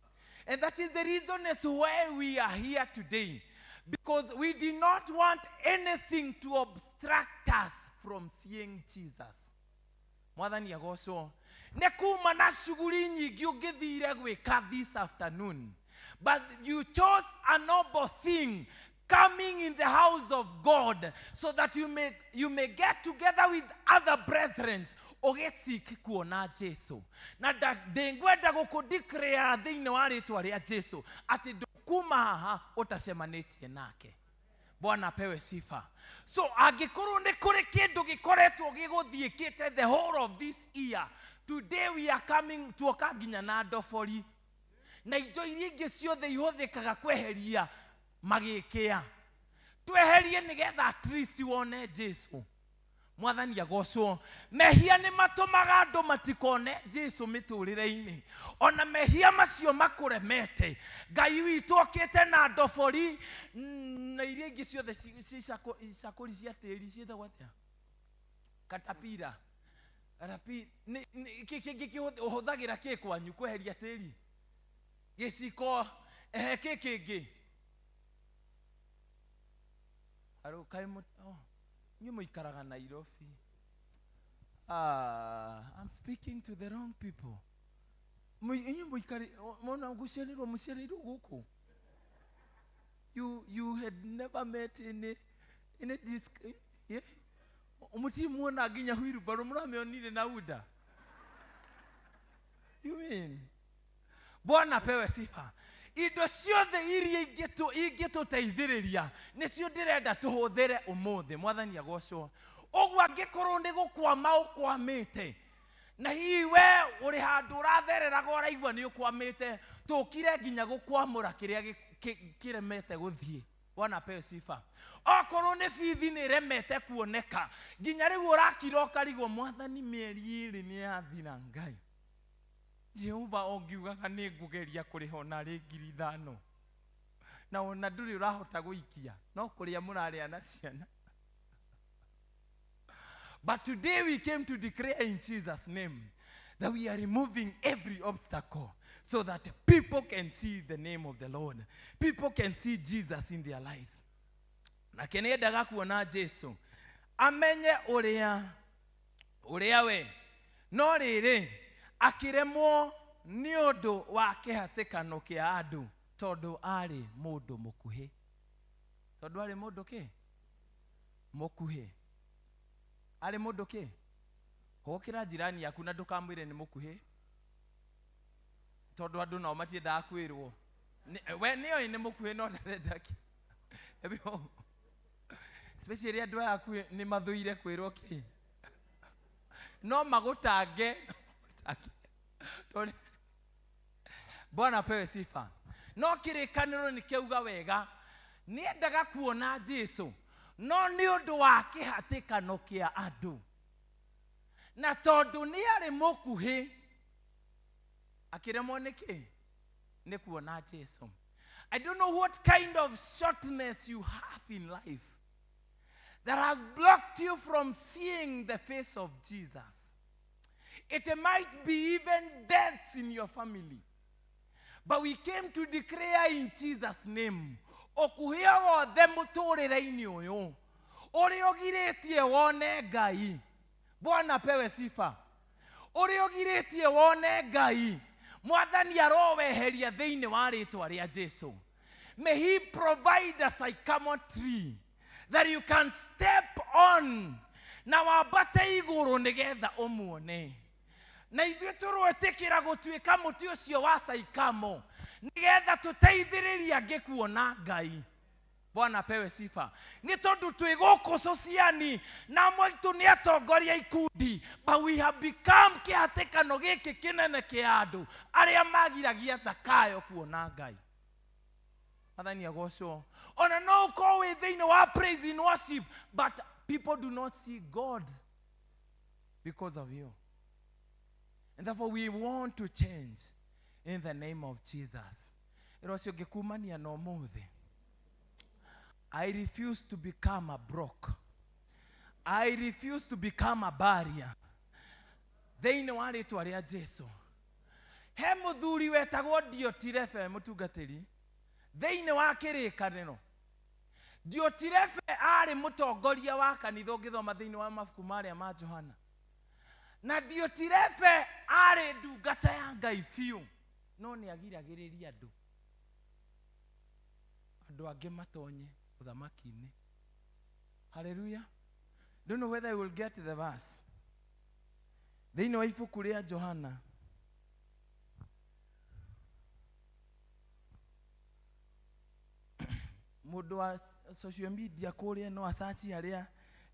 Speaker 6: And that is the reason as why we are here today. Because we did not want anything to obstruct us from seeing Jesus. Mwathani agocwo. Nĩ kuma na shughuli nyingĩ ũngĩthire gwĩka this afternoon. But you chose a noble thing, coming in the house of God, so that you may get together with other brethren. Ũgĩseek kuona Jesu. Na ndĩngwenda gũkũdeclare thĩinĩ wa rĩtwa rĩa Jesu atĩ ndũkuma haha ũtacemanĩtie nake. Bwana apewe sifa. So angĩkorwo nĩ kũrĩ kĩndũ gĩkoretwo gĩgũthiĩkĩte the whole of this year, today we are coming tuoka nginya na ndobori. Na indo iria ingĩ ciothe ihũthĩkaga kweheria
Speaker 7: magĩkĩa tweherie nĩgetha at least wone Jesu. Mwathani agocwo. Mehia nĩ matũmaga andũ matikone Jesu mĩtũrĩre-inĩ. Ona mehia macio makũremete, Ngai witũ okĩte na ndobori na iria ingĩ ciothe cicakũri cia tĩri ciĩtagwo atĩa? Katapira. Ũhũthagĩra kĩ kwanyu kweheria tĩri? Gĩciko. Kĩngĩ. You muikaraga Nairobi. I'm speaking to the wrong people. You had never met in this. Yeah? Umutimwona ginya hwiru baro murameonire na uda. You mean? Bwana pewe sifa. Indo ciothe iria ingĩtũteithĩrĩria nĩcio ndĩrenda tũhũthĩre ũmũthĩ. Mwathani agocwo. Ũguo angĩkorwo nĩ gũkwama ũkwamĩte, na hihi we ũrĩ handũ ũrathereraga ũraigua nĩ ũkwamĩte, tũkire nginya gũkwamũra kĩrĩa kĩremete gũthiĩ. Bwana pewe sifa. Okorwo nĩ bithi nĩ remete kuoneka, nginya rĩu ũrakira ũkarigwo Mwathani mĩeri ĩrĩ nĩ yathira Ngai. Jehova ongiugaga nĩ ngũgeria kũrĩha na rĩ 5,000 na ona ndũrĩ ũrahota gũikia no kũrĩa mũrarĩa na ciana. But today we came to declare in Jesus' name that we are removing every obstacle so that people can see the name of the Lord. People can see Jesus in their lives. Na kenendaga kuona Jesu amenye ũrĩa we no rĩrĩ akiremwo nĩ ũndũ wa kĩhatĩkano kĩa andũ tondũ arĩ mũndũ mũkuhĩ. Tondũ arĩ mũndũ kĩ? Mũkuhĩ. Arĩ mũndũ kĩ? Hũkĩra jirani yaku na ndũkamwĩre nĩ mũkuhĩ. Tondũ andũ nao matiendaga kwĩrwo. We nĩoĩ nĩ mũkuhĩ no ndarenda kĩ? Especially andũ yaku nĩ mathũire kwĩrwo kĩ? No magũtange. Bwana pewe sifa. No kĩrĩkanĩro nĩkĩuga wega nĩendaga kuona Jesu no nĩ ũndũ wa kĩhatĩkano kĩa andũ, na tondũ nĩ arĩ mũkuhĩ akĩremwo nĩkĩ? Nĩ kuona Jesu. I don't know what kind of shortness you have in life that has blocked you from seeing the face of Jesus. It might be even deaths in your family. But we came to declare in Jesus' name, okuhia wothe mũtũrĩre-inĩ ũyũ ũrĩa ũgirĩtie wone Ngai. Bwana pewe sifa. Ũrĩa ũgirĩtie wone Ngai, Mwathani aroweheria thĩinĩ wa rĩtwa rĩa Jesu. May he provide a sycamore tree that you can step on na wambate igũrũ nĩgetha ũmuone. Na ithuĩ tũrwĩtĩkĩra gũtuĩka mũtĩ ũcio wa saikamo nĩgetha tũteithĩrĩrie angĩ kuona Ngai. Bwana pewe sifa. Nĩ tondũ twĩ gũkũ sociani na mwaitũ nĩ atongoria ikundi, but we have become kĩhatĩkano gĩkĩ kĩnene kĩa andũ arĩa magiragia Zakayo kuona Ngai. Mwathani agocwo. Ona no ũkorwo wĩ thĩinĩ wa praise and worship, but people do not see God because of you. And therefore we want to change in the name of Jesus. Irocio ngikumania no mũthĩ. I refuse to become a block. I refuse to become a barrier. Thĩinĩ wa rĩtwa rĩa Jesu. He mũthuri wetagwo Diotirefe mũtungatĩri. Thĩinĩ wa kĩrĩkanĩro. Diotirefe arĩ mũtongoria wa kanitha ũngĩthoma thĩinĩ wa mabuku marĩa ma Johana. Na Diotirefe arĩ ndungata ya Ngai biũ no nĩ agiragĩrĩria andũ. Andũ angĩ matonye ũthamaki-inĩ. Hallelujah. Don't know whether I will get the verse. Thĩinĩ wa ibuku rĩa Johana mũndũ wa social media kũrĩa no asachi harĩa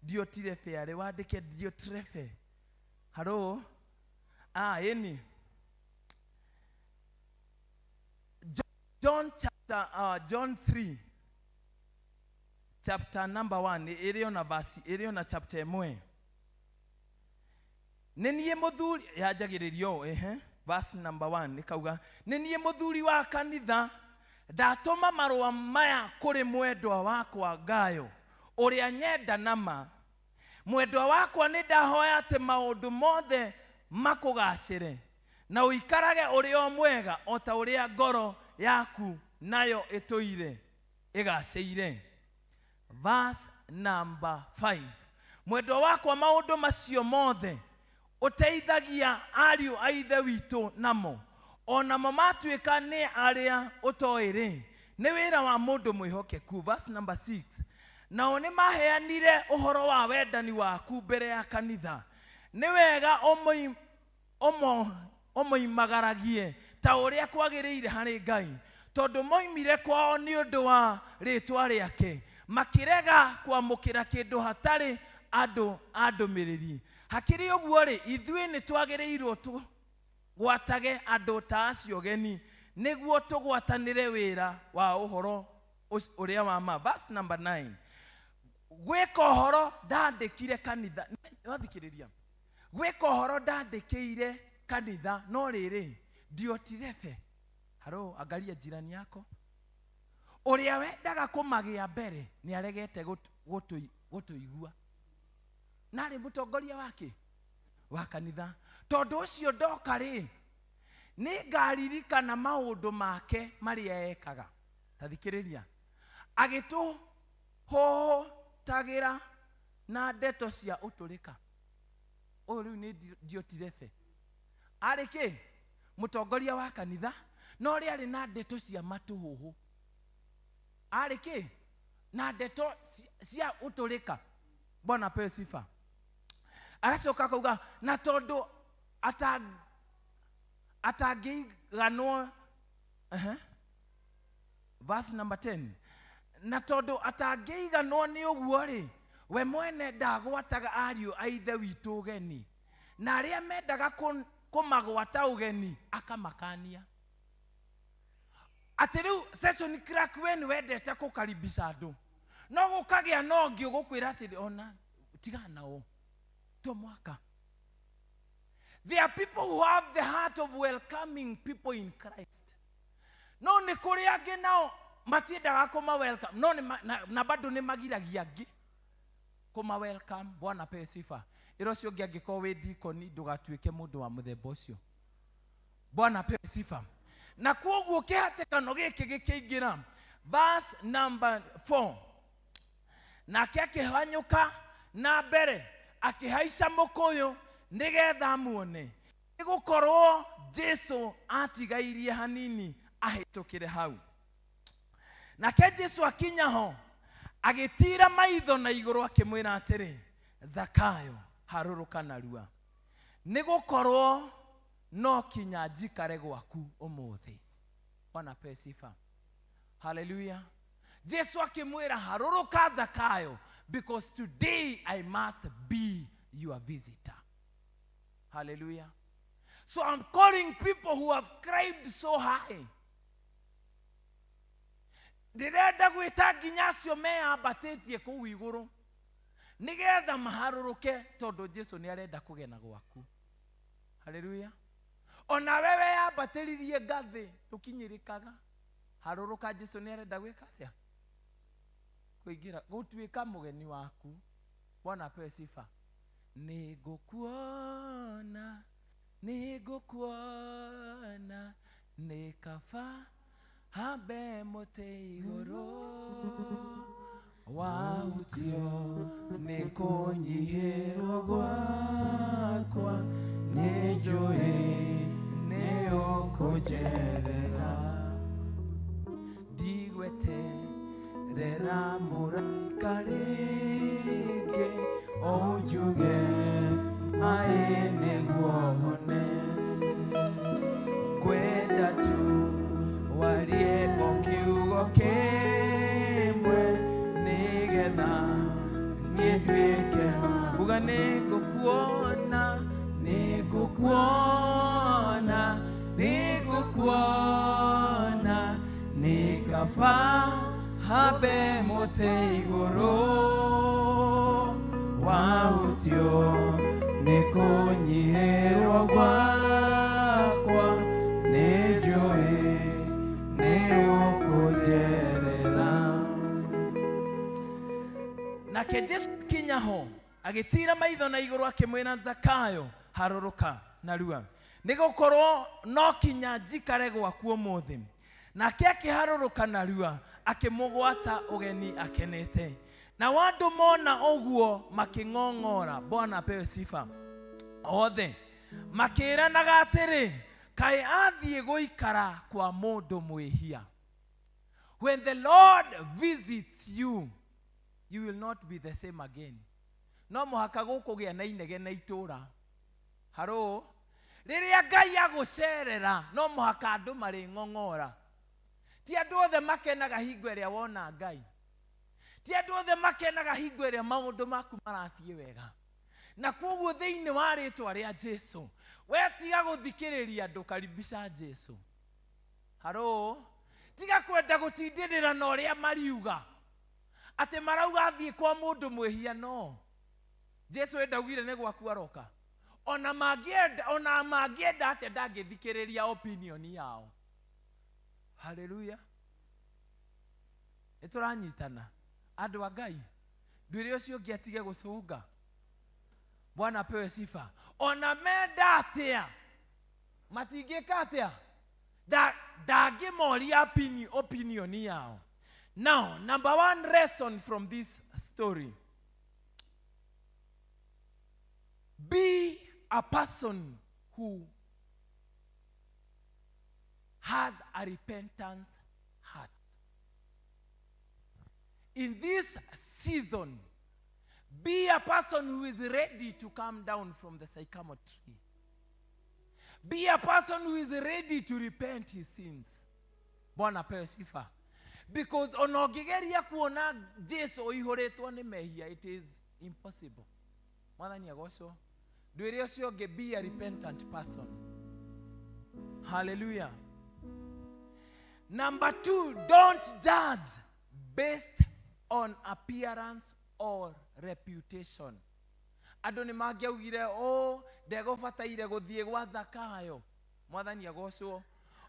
Speaker 7: Diotirefe arĩ, wandĩke Diotirefe. Hello? Eni. John 3 chapter number 1 iliyo na verse iliyo na chapter 1 nenie muthuri yanjagiririo verse number 1 nikauga nenie muthuri wa kanitha ndatuma marua maya kuri mwendwa wakwa Gayo uria nyenda nama mwendwa wakwa ni ndahoya ati maundu mothe makugacire na uikarage uri o mwega o ta uria ngoro yaku nayo ituire igaceire. Verse number 5 mwendwa wakwa maundu macio mothe uteithagia ariu a ithe witu namo onamo matuika ni aria utoiri ni wira wa mundu mwihokeku. Verse number 6 nao ni maheanire uhoro wa wendani waku mbere ya kanitha ni wega omoimagaragie ta uria kwagiriire hari Ngai tondu moimire kwao ni undu wa ritwa riake makirega kwamukira kindu hatari andu andumiriri. Hakiri uguo ri ithui ni twagirirwo tu gwatage andu ta acio geni niguo tugwatanire wira wa uhoro uria wa ma. Verse number 9 gwika uhoro ndandikire kanitha wathikiriria gwika uhoro ndandikire kanitha no riri Diotirefe. Haro angalia jirani yako uria wendaga kumagia mbere ni aregete gutuigua nari mutongoria wake wa kanitha tondu ucio ndoka ri ni ngaririkana maundu make maria ekaga. Tathikiriria agitu ho tagira na ndeto cia uturika uyu riu ni Diotirefe ariki mutongoria wa kanitha no ri ari na ndeto cia matuhuhu ariki na ndeto cia uturika. Bwana pewe sifa. Agacoka kuga na tondu atagiganwo verse number 10 na tondu atagiganwo ni uguo ri we mwene ndagwataga ariu a ithe witu ugeni na aria mendaga kumagwata ugeni akamakania. Atiru session crack when wendete kukaribisha andu no gukagia no ngi gukwira ati ona tigana o to mwaka. There are people who have the heart of welcoming people in Christ. No ni kuri angi nao matiendaga kuma welcome no na bado ni magiragia angi kuma welcome. Bwana pewe sifa. Iro cio ngi angiko wi dikoni ndugatuike mundu wa muthemba ucio. Bwana pewe sifa. Na kuoguo kihatikano giki gikiingira verse number 4 nake akihanyuka na mbere akihaica mukuyu nigetha muone nigukorwo Jesu atigairie hanini ahitukire hau. Nake Jesu akinyaho agitira maitho na iguru akimwira atiri Zakayo haruruka narua nigukorwo no kinya njikare gwaku umuthi. Bwana pewe sifa. Hallelujah. Jesu akimwira haruruka Zakayo because today I must be your visitor. Hallelujah. So I'm calling people who have climbed so high. Ndirenda gwita nginya acio meambatetie kuu iguru nigetha maharuruke tondu Jesu ni arenda kugena gwaku. Hallelujah. Ona wewe yambatiririe ngathi tukinyirikaga haruruka Jesu ni arenda gwika atia kuingira gutuika mugeni waku. Bwana pewe sifa. Nigukuona nikafa habe mote iguru wautio nikunyihirwo gwakwa nijui niukujerera ndigweterera muraika ringi onjuge ai niguo hone kwenda tu warie o kiugo kimwe nigetha nituike uga nigukuona nikafa habe mote iguru wautio nikunyihirwo gwakwa nijui niukujerera. Nake Jesu kinyaho agitira maitho na iguru akimwira Zakayo haruruka narua nigukorwo no kinya njikare gwaku umuthi. Nake akiharuruka narua akimugwata ugeni akenete. Na wandu mona uguo making'ong'ora. Bwana apewe sifa. Othe makiranaga atiri kai athie guikara kwa mundu mwihia. When the Lord visits you, you will not be the same again. No muhaka gukugia na inege na itura. Haro riria Ngai agucerera no muhaka andu mari ng'ong'ora. Ti andu othe makenaga hingo iria wona Ngai. Ti andu othe makenaga hingo iria maundu maku marathie wega. Na koguo thiini wa ritwa ria Jesu we tiga guthikiriria andu, karibisha Jesu. Haro tiga kwenda gutindirira na uria mariuga ati marauga athie kwa mundu mwihia. No, Jesu endaugire ni gwaku aroka. Ona mangienda ati ndangithikiriria opinion yao. Hallelujah. Eturanyitana andu a Ngai. Ndwire ucio ngiatige gucunga. Bwana apewe sifa. Ona menda atia matingika atia ndangimoria opinion yao. Now, number one lesson from this story: be a person who has a repentant heart. In this season, be a person who is ready to come down from the sycamore tree. Be a person who is ready to repent his sins. Bwana apewe sifa. Because onogigeria kuona Jesu oihoretwo ni mehia, it is impossible. Mwathani agocwo. Ndwire ucio nge be a repentant person. Hallelujah. Number 2, don't judge based on appearance or reputation. Andu ni mangiaugire ndegobataire guthie gwa Zakayo. Mwathani agocwo.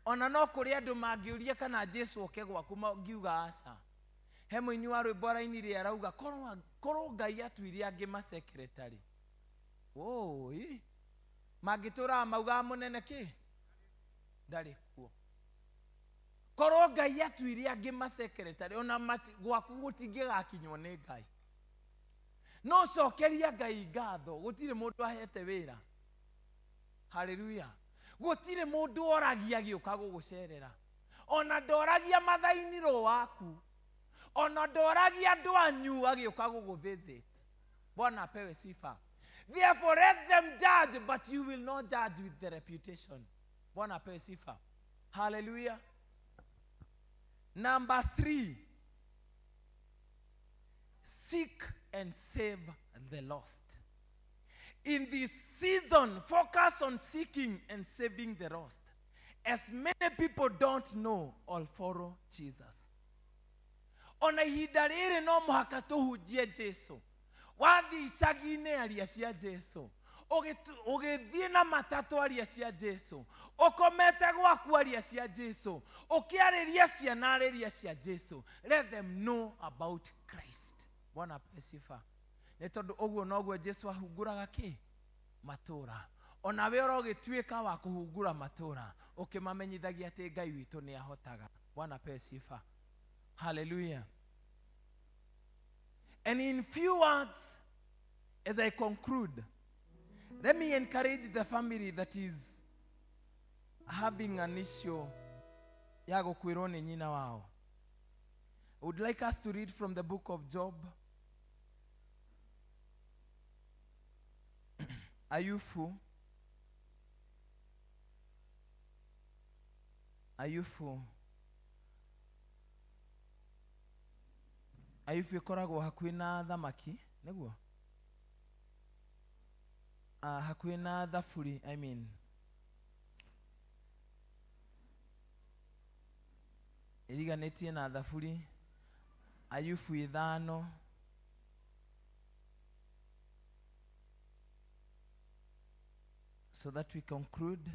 Speaker 7: Ona no kuri andu mangiuria kana Jesu oke gwaku mangiuga aca. He muini wa rwimbo arainire arauga korwo Ngai atuire angi ma secretary. Magitura mauga munene ki ndari kuo. Korwo Ngai atuire angi ma secretary ona gwaku gutingigakinywo ni Ngai. No cokeria Ngai ngatho, gutire mundu ahete wira. Hallelujah. Gutire mundu oragia giuka gugucerera. Ona ndoragia mathainiro waku. Ona ndoragia andu anyu agiuka guguvisit. Bwana apewe sifa. Therefore let them judge, but you will not judge with the reputation. Bwana apewe sifa. Hallelujah. Number 3, seek and save the lost. In this season, focus on seeking and saving the lost. As many people don't know or follow Jesus. Ona ihinda riri no muhaka tuhunjie Jesu. Wathi icagi-ini aria cia Jesu. Ugithie na matatu aria cia Jesu. Ukomete gwaku aria cia Jesu. Ukiariria ciana aria cia Jesu. Let them know about Christ. Bwana apewe sifa. Ni tondu uguo noguo Jesu ahunguraga ki matura. Ona we urogituika wa kuhungura matura ukimamenyithagia ati Ngai witu ni ahotaga. Bwana apewe sifa. Hallelujah. And in few words, as I conclude, let me encourage the family that is having an issue ya gukwirwo ni nyina wao. I would like us to read from the book of Job. Ayufu ikoragwo hakuhi na thamaki niguo hakuhi na thaburi iriganitie na thaburi Ayubu 5 so that we conclude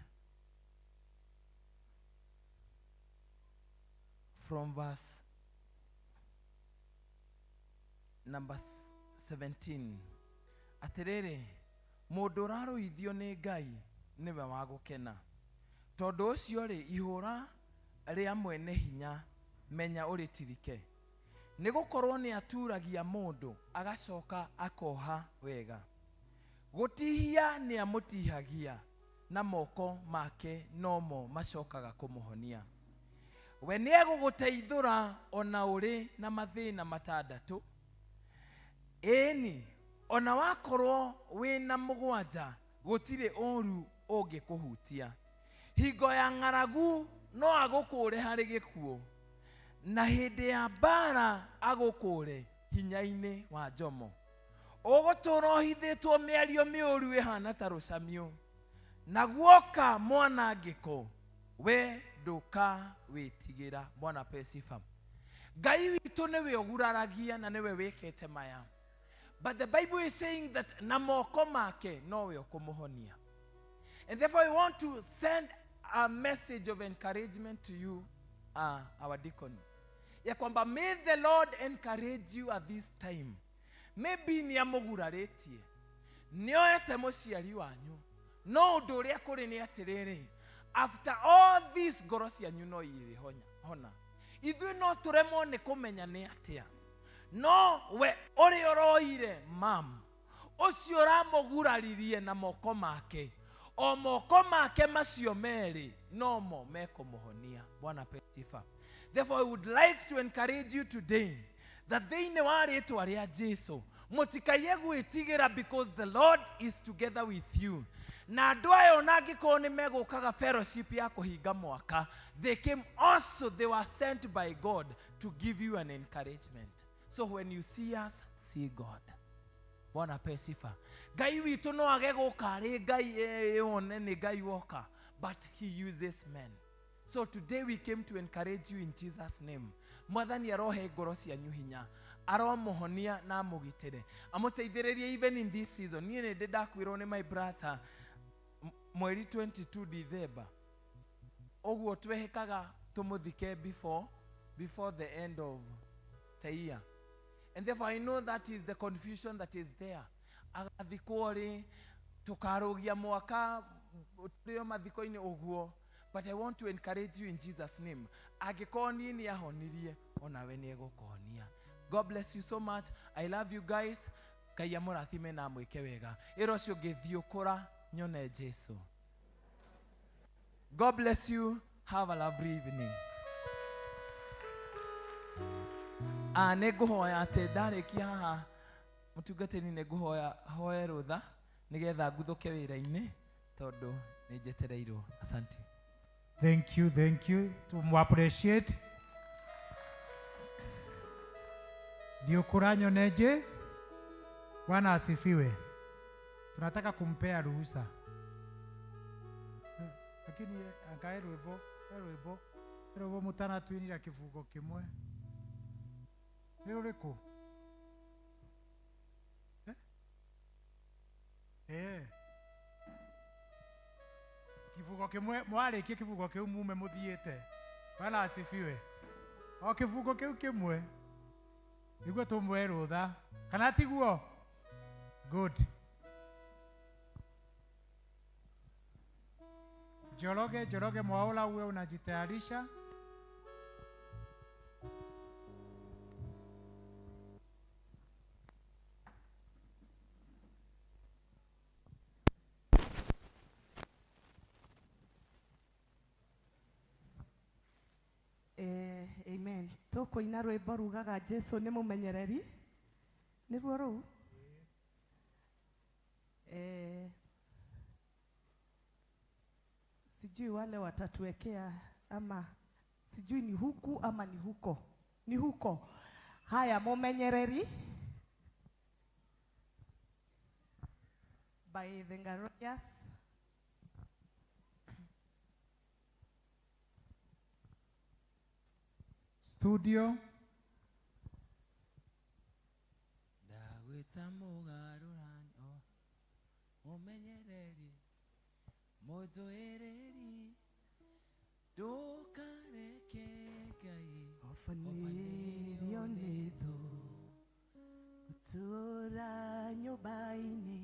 Speaker 7: from verse number 17. Atiriri, mundu uraruithio ni Ngai niwe wa gukena. Tondu ucio ri ihura ria mwene hinya menya uritirike. Nigukorwo ni aturagia mundu agacoka akoha wega. Gutihia ni amutihagia na moko make nomo macokaga kumuhonia. We ni eguguteithura ona uri na mathina matandatu. Eni ona wakorwo wina mugwanja gutire oru ungikuhutia. Hingo ya ng'aragu no agukure hari gikuo, na hindi ya mbara agukure hinya-ini wa njomo. Ugutura uhithitwo miario miuru ihana ta rucamio, na guoka mwanangiko we nduka witigira. Bwana pesifa. Ngai witu niwe uguraragia na niwe wikete maya. But the Bible is saying that na moko make nowe ukumuhonia. And therefore I want to send a message of encouragement to you, our deacon. Ya kwamba may the Lord encourage you at this time. Maybe ni amuguraretie, nioete muciari wanyu, no undu uria kuri ni atiriri, after all this ngoro cianyu no iri hona. Ithui no turemwo ni kumenya ni atia. No we uri oroire mam, ucio uramuguraririe na moko make, o moko make macio meri no mo mekumuhonia. Bwana petifa. Therefore I would like to encourage you today that thĩinĩ wa rĩĩtwa rĩa Jesũ mũtikaye gwĩtigĩra, because the Lord is together with you. Na andũ aya ona angĩkorwo nĩ megũkaga fellowship ya kũhinga mwaka, they came also, they were sent by God to give you an encouragement. So when you see us, see God. Bwana pesifa. Ngai witũ no age gũka arĩ Ngai one nĩ Ngai woka, but he uses men. So today we came to encourage you in Jesus' name. Mwathani arohe ngoro cianyu hinya, aromuhonia na amugitire, amuteithĩrĩrie even in this season. Niĩ nĩ ndakwĩrwo nĩ my brother mweri 22 December, ũguo twehĩkaga tũmũthike before the end of the year. And therefore I know that is the confusion that is there. Agathikwo rĩ, tukarũgia mwaka tũrĩo mathiko-inĩ ũguo. But I want to encourage you in Jesus' name. Angĩkorwo niĩ nĩ ahonirie, onawe nĩ egũkũhonia. God bless you so much. I love you guys. Ngai amũrathime na amwĩke wega. Ĩra ũcio ngĩthiũkũra nyone Jesũ. God bless you. Have a lovely evening. Nĩ ngũhoya atĩ ndarĩkia haha, mũtungatĩri nĩ ngũhoya hoe rũtha nĩgetha nguthũke wĩra-inĩ tondũ nĩ njetereirwo. Asante.
Speaker 3: Thank you. Tumu-appreciate. Thiũkũra nyoneje. Bwana asifiwe. Tunataka kumpea ruhusa. Lakini angae rwĩmbo mutana twinira kifungo kimwe. Nĩ rũrĩkũ? Kifungo kimwe mwarĩkie kifungo kiu mume muthiĩte. Bwana asifiwe. O kifungo kiu kimwe niguo tumwe rũtha, kana tiguo? Good. Joroge Mwaola, uwe unajitayarisha.
Speaker 5: Amen. Tukuina rwĩmbo rugaga Jesũ nĩ mũmenyereri. Nĩruo rũu? Sijui wale watatuwekea ama sijui ni huku ama ni huko. Ni huko. Haya, mũmenyereri by the Ngaroyas.
Speaker 3: Studio
Speaker 6: tamugaruranyo mumenyereri muzoereri ndukareke Ngai
Speaker 5: Ofanĩrio nĩ thũ gũtũũra nyũmba-inĩ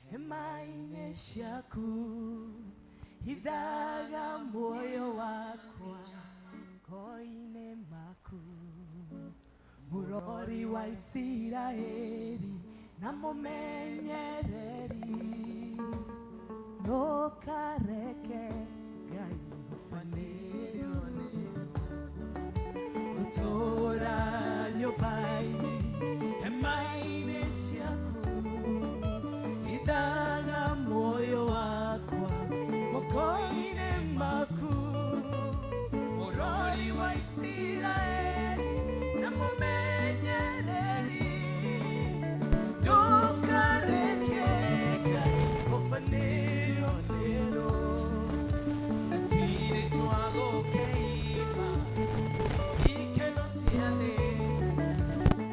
Speaker 5: hema-inĩ ciaku hithaga muoyo wakwa ngoro-inĩ maku mũrori wa Isiraeli na mũmenyereri ndukareke Ngai
Speaker 6: ofanĩrio nĩ
Speaker 5: gũtũũra nyũmba-inĩ hema-inĩ ciaku hithaga muoyo wakwa moko-inĩ maku mũrori wa Isiraeli na mũmenyereri ndukareke Ngai ofanĩrio nĩ thũ
Speaker 6: Natire twagokeima ikeno cia thĩ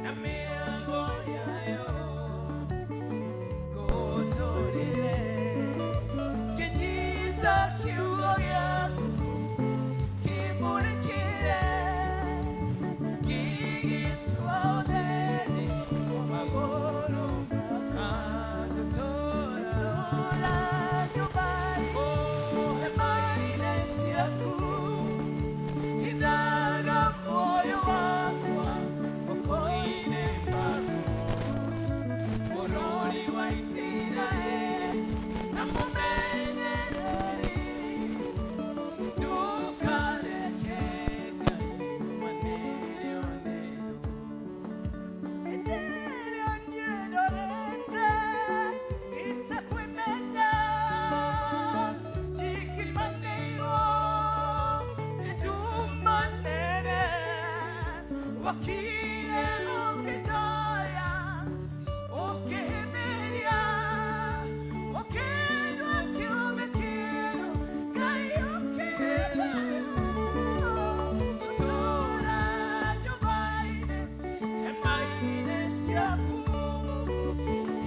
Speaker 6: na mĩago yayo ngũtũrĩre
Speaker 5: kĩnyita kiugo gĩaku kĩmũrĩkĩre gĩgĩtua ũtheri wa magũrũ
Speaker 6: Andũtũũra
Speaker 5: nyũmba-inĩ hema-inĩ ciaku hithaga muoyo wakwa moko-inĩ maku
Speaker 6: mũrori wa Isiraeli
Speaker 5: na mũmenyereri
Speaker 6: ndukareke Ngai ofanĩrio nĩ thũ
Speaker 5: Endelea nyendorete itakwimenya shikimaniro nitumanene wakile ukijaya ukihibiria ukidwa kiumekiro kayukihibiria kutura nyumbaine hemaine siaku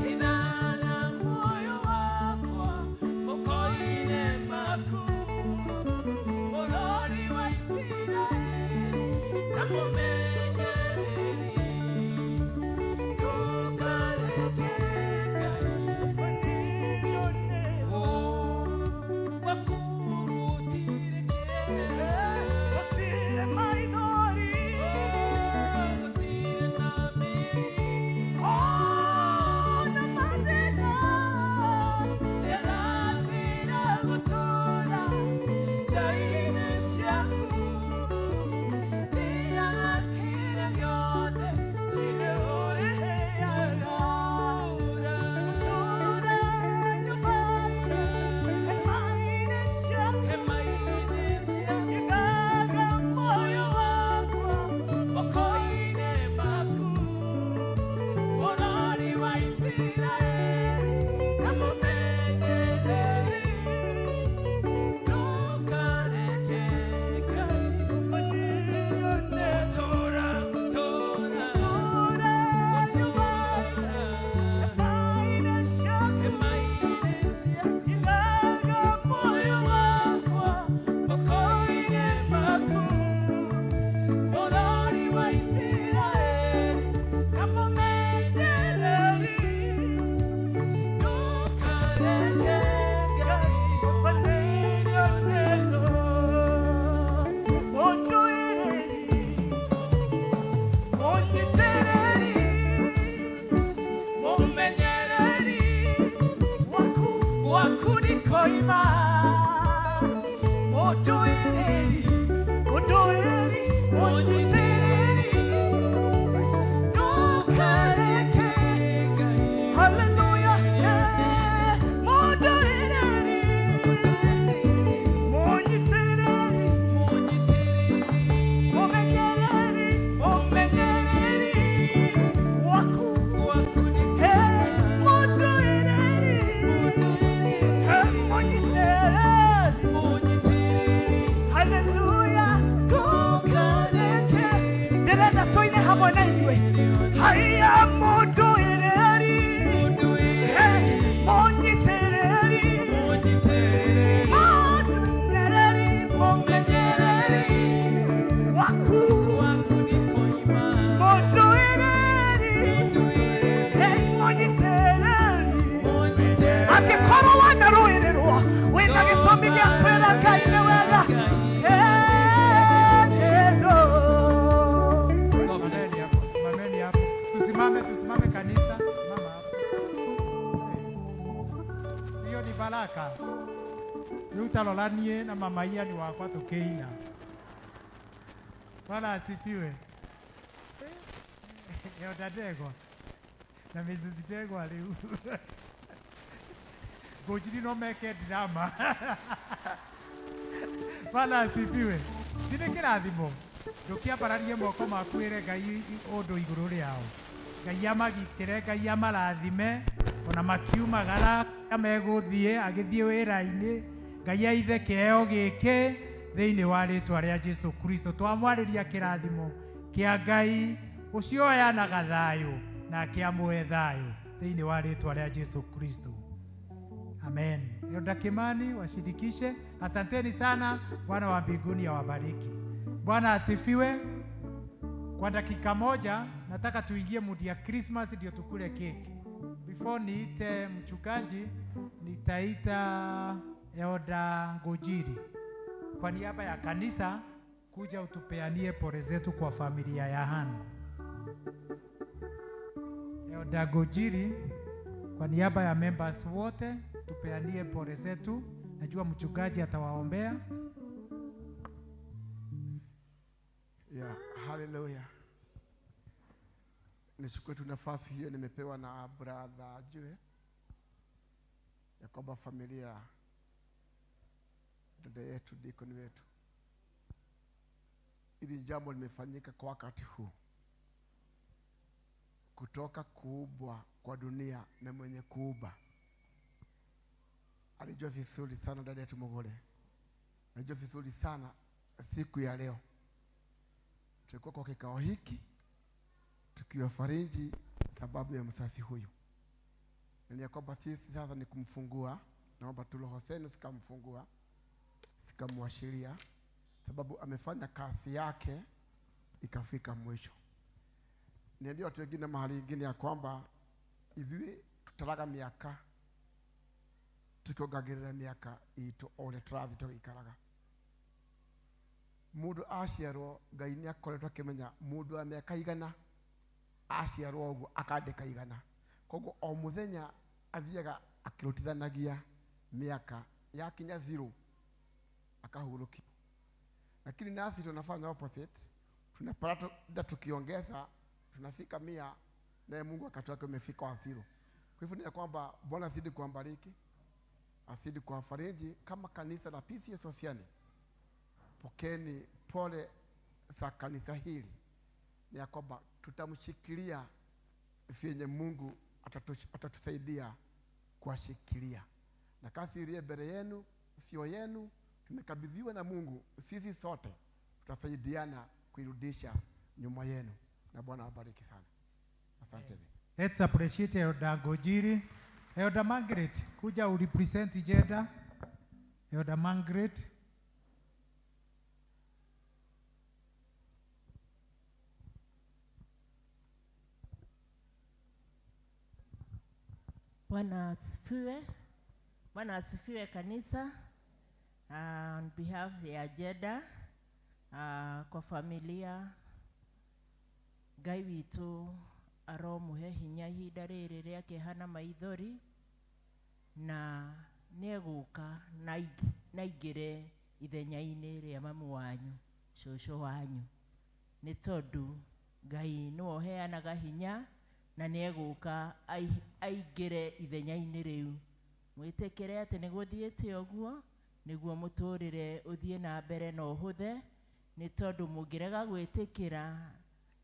Speaker 5: hinana moyo wakwa mokoine maku morori wa Isiraeli na mumenyereri ndukareke Ngai ofanĩrio nĩ thũ
Speaker 6: wakugutire
Speaker 5: gũtirĩ maithori
Speaker 6: gũtirĩ na mĩri
Speaker 5: ona mathĩna ndĩrathira gũtũũra ngai-inĩ ciaku thiaga kĩrĩa gĩothe cirĩ ũrĩheaga gũtũũra nyũmba-inĩ hema-inĩ ciaku
Speaker 6: hema-inĩ ciaku
Speaker 5: hithaga muoyo wakwa moko-inĩ maku mũrori wa Isiraeli na mũmenyereri ndukareke Ngai ofanĩrio nĩ
Speaker 6: gũtũũra gũtũũra
Speaker 5: hema-inĩ ciaku
Speaker 6: hema-inĩ ciaku
Speaker 5: hithaga muoyo wakwa moko-inĩ maku mũrori wa Isiraeli na mũmenyereri ndukareke Ngai ofanĩrio nĩ thũ mũnduĩrĩri mũnyitĩrĩri mũmenyereri waku nĩkoima mũnduĩrĩri mũnyitĩrĩri ndukareke haleluya mũnduĩrĩri mũnyitĩrĩri mũmenyereri waku mũnduĩrĩri mũnyitĩrĩri haleluya ndukareke ndĩrenda tũine hamwe na inyuĩ haiya mũnduĩrĩri
Speaker 3: haraka. Utalolanie na mama Ian wakwa tukeina. Bwana asifiwe. Yotatego. Na Mrs. Tego aliu. Gojiri no meke drama. Bwana asifiwe. Sine kirathimo. Ndukia bararie moko makwire Ngai undu iguru riao. Ngai amagitire, Ngai amarathime, ona makiumagara ameguthie agithie wira-ini. Ngai aithe kiheo giki thiini wa ritwa ria Jesu Kristo. Twamwariria kirathimo kia Ngai ucio oyanaga thayu na akiamwe thayu thiini wa ritwa ria Jesu Kristo. Amen. Elda Kimani washirikishe. Asanteni sana. Bwana wa mbinguni awabariki. Bwana asifiwe. Kwa dakika moja nataka tuingie mood ya Christmas ndio tukule keki. Before niite mchungaji, nitaita Elda Ngojiri kwa niaba ya kanisa kuja utupeanie pole zetu kwa familia ya Hana. Elda Ngojiri kwa niaba ya members wote tupeanie pole zetu. Najua mchungaji atawaombea.
Speaker 8: Yeah, hallelujah. Nichukue tu nafasi hiyo nimepewa na brother Jue ya kwamba familia dada yetu deacon wetu, ili jambo limefanyika kwa wakati huu, kutoka kuubwa kwa dunia na mwenye kuuba. Alijua vizuri sana dada yetu Mogole, alijua vizuri sana siku ya leo tulikuwa kwa kikao hiki tukiwafariji sababu ya msasi huyu. Ni kwamba sisi sasa ni kumfungua, naomba tu roho zenu sikamfungua, sikamwashiria, sababu amefanya kazi yake ikafika mwisho. Ndio watu wengine mahali ingine ya kwamba hivi tutaraga miaka tukogagirira miaka ito ole trathi to ikaraga. Mundu aciarwo Ngai ni akoretwo akimenya mundu wa miaka igana aciarwo uguo akandika igana. Koguo o muthenya athiaga akirutithanagia miaka yakinya 0 akahurukio. Lakini nasi tunafanya opposite, tunapata tukiongeza tunafika 100 na Mungu akatoka umefika wa 0. Kwa hivyo ni kwamba Bwana azidi kuambariki, azidi kuwafariji kama kanisa la PCA Sosiani. Pokeni pole za kanisa hili, ni kwamba tutamshikilia vyenye Mungu atatusaidia kuwashikilia, na kazi ile mbele yenu sio yenu, tumekabidhiwa na Mungu. Sisi sote tutasaidiana kuirudisha nyuma yenu, na Bwana awabariki sana. Asante.
Speaker 3: Let's appreciate Elda Ngojiri. Elda Margaret, kuja urepresent Jeddah. Elda Margaret.
Speaker 9: Bwana asifiwe. Bwana asifiwe kanisa. On behalf ya Jeddah, kwa familia Ngai witu aromuhe hinya ihinda rĩrĩ rĩake hana maithori, na nĩeguka na igĩre ithenya-inĩ rĩa mamu wanyu, cũcũ wanyu, nĩ tondũ Ngai nĩwe ũheanaga hinya na nĩeguka aingĩre ithenya-inĩ rĩu. Mwĩtĩkĩre atĩ nĩgũthiĩte ũguo nĩguo mũtũrĩre ũthiĩ na mbere na ũhũthe, nĩ tondũ mũngĩrega gwĩtĩkĩra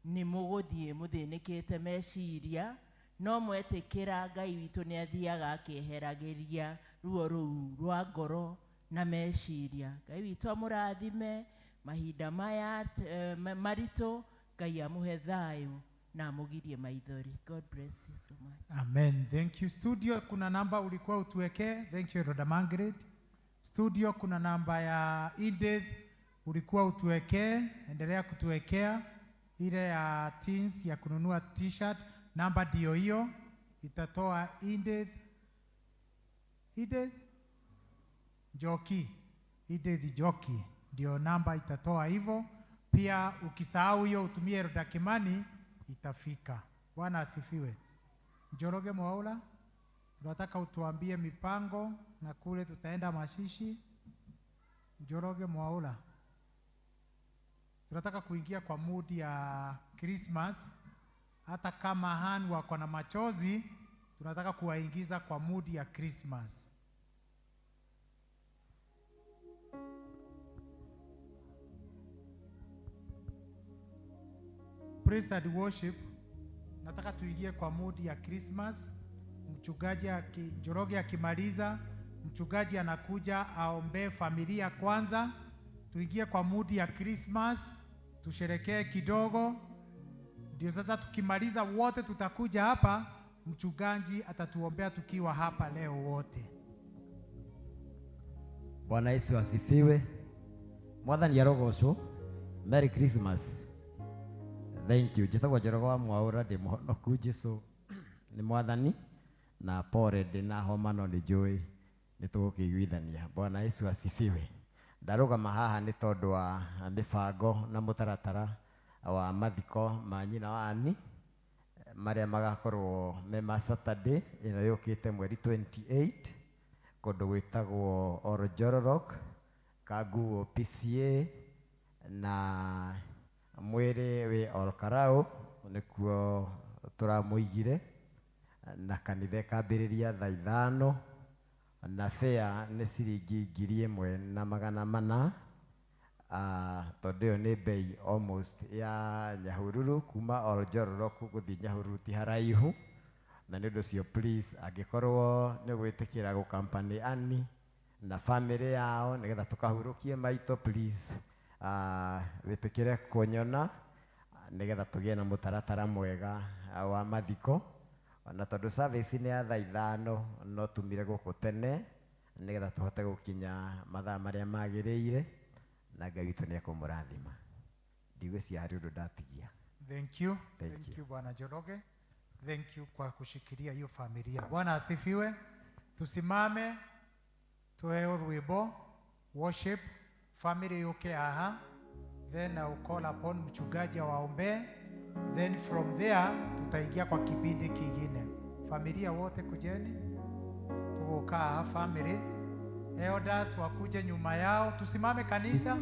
Speaker 9: nĩ mũgũthiĩ mũthĩnĩkĩte meciria, no mwetĩkĩra Ngai witũ nĩ athiaga akĩeheragĩria ruo rũu rwa ngoro na meciria. Ngai witũ amũrathime mahinda maya maritũ, Ngai amũhe thayũ na amugirie maithori. God bless you so much.
Speaker 3: Amen. Thank you. Studio, kuna namba ulikuwa utuweke. Thank you, Elda Margaret. Studio, kuna namba ya Edith ulikuwa utuweke. Endelea kutuwekea ile ya teens ya kununua t-shirt. Namba ndio hiyo, itatoa Edith Joki. Edith Joki ndio namba itatoa hivyo. Pia ukisahau hiyo utumie Elda Kimani itafika. Bwana asifiwe. Njoroge Mwaula, tunataka utuambie mipango na kule tutaenda Mashishi, Njoroge, Mwaura. Tunataka kuingia kwa mood ya Christmas. Hata kama Han wako na machozi, tunataka kuwaingiza kwa mood ya Christmas. Praise and worship. Nataka tuingie kwa mood ya Christmas. Mchungaji Njoroge akimaliza, mchungaji anakuja aombe familia kwanza. Tuingie kwa mood ya Christmas, tusherekee kidogo. Ndio sasa tukimaliza wote tutakuja hapa, mchungaji atatuombea tukiwa hapa leo wote.
Speaker 10: Bwana Yesu asifiwe. Mwathani arogocwo. Merry Christmas. Thank you. Njĩtagwo Njoroge wa Mwaura, ndĩ mũhonoku. Jesũ nĩ mwathani, na pore ndĩna homa no nĩ njũĩ nĩ tũgũkĩiguithania. Bwana Yesu asifiwe. Ndarũgama haha nĩ tondũ wa mĩbango na mũtaratara wa mathiko ma nyina wa Ani marĩa magakorwo me ma Saturday ĩno yũkĩte mweri 28 kũndũ gwĩtagwo Oljororok, Kaguo PCA, na mwĩrĩ wĩ Olkarau nĩkuo tũramũigire, na kanitha kambĩrĩria thaa 5, na fare nĩ ciringi 1,400. Tondũ ĩyo nĩ bei almost ya Nyahururu, kuma Oljororok gũthiĩ Nyahururu ti haraihu, na nĩ ũndũ ũcio please angĩkorwo nĩ gwĩtĩkĩra gũkampani Ani na family yao nĩgetha tũkahurũkie maitũ, please wĩtĩkĩre kũnyona nĩgetha tũgĩe na mũtaratara mwega wa mathiko. Na tondũ service nĩ ya thaa 5, no tumire gũkũ tene nĩgetha tũhote gũkinya mathaa marĩa magĩrĩire, na Ngai witũ nĩ ekũmũrathima. Ndigwĩcia harĩ ũndũ ndatigia.
Speaker 3: Thank you. Thank you Bwana Njoroge. Thank you kwa kushikilia hiyo familia. Bwana asifiwe. Tusimame tuwe rwimbo worship family yoke aha, then I'll call upon mchungaji awaombe, then from there tutaingia kwa kipindi kingine. Familia wote kujeni, tukokaa family, elders wakuje nyuma yao. Tusimame kanisa.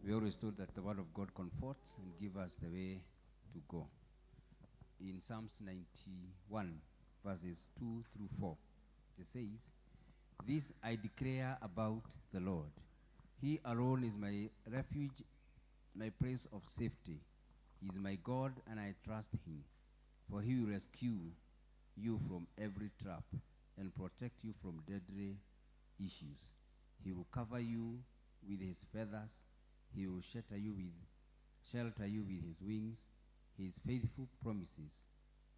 Speaker 11: We always told that the word of God comforts and gives us the way to go. In Psalms 91, verses 2 through 4, it says, "This I declare about the Lord. He alone is my refuge, my place of safety. He is my God, and I trust him. For he will rescue you from every trap and protect you from deadly issues. He will cover you with his feathers. He will shelter you with his wings. His faithful promises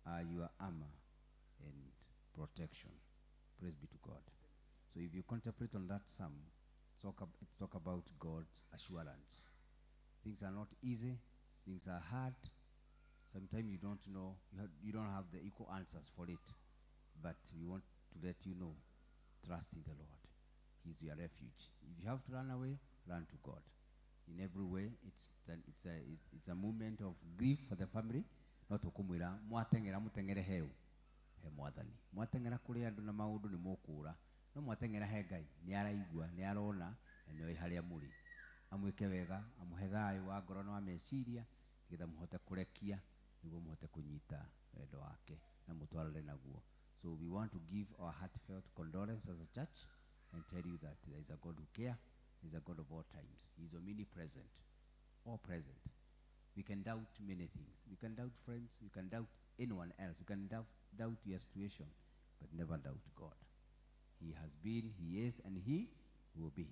Speaker 11: are your armor and protection." Praise be to God. So if you contemplate on that psalm, it's talk about God's assurance. Things are not easy, things are hard. Sometimes you don't know, you don't have the equal answers for it. But we want to let you know, trust in the Lord. He's your refuge. If you have to run away, run to God. In every way, it's a moment of grief for the family. Not okumwira mwatengera mutengere heu he mwathani mwatengera kuri andu na maundu ni mukura no mwatengera he Ngai ni araigua ni arona na ni haria muri amwike wega amuhe thayu wa ngoro na meciria ngetha muhote kurekia niguo muhote kunyita wendo wake na mutwarane naguo. So we want to give our heartfelt condolence as a church and tell you that there is a God who cares. He is a God of all times. He is omnipresent, all present. We can doubt many things. We can doubt friends. We can doubt anyone else. We can doubt your situation, but never doubt God. He has been, He is, and He will be.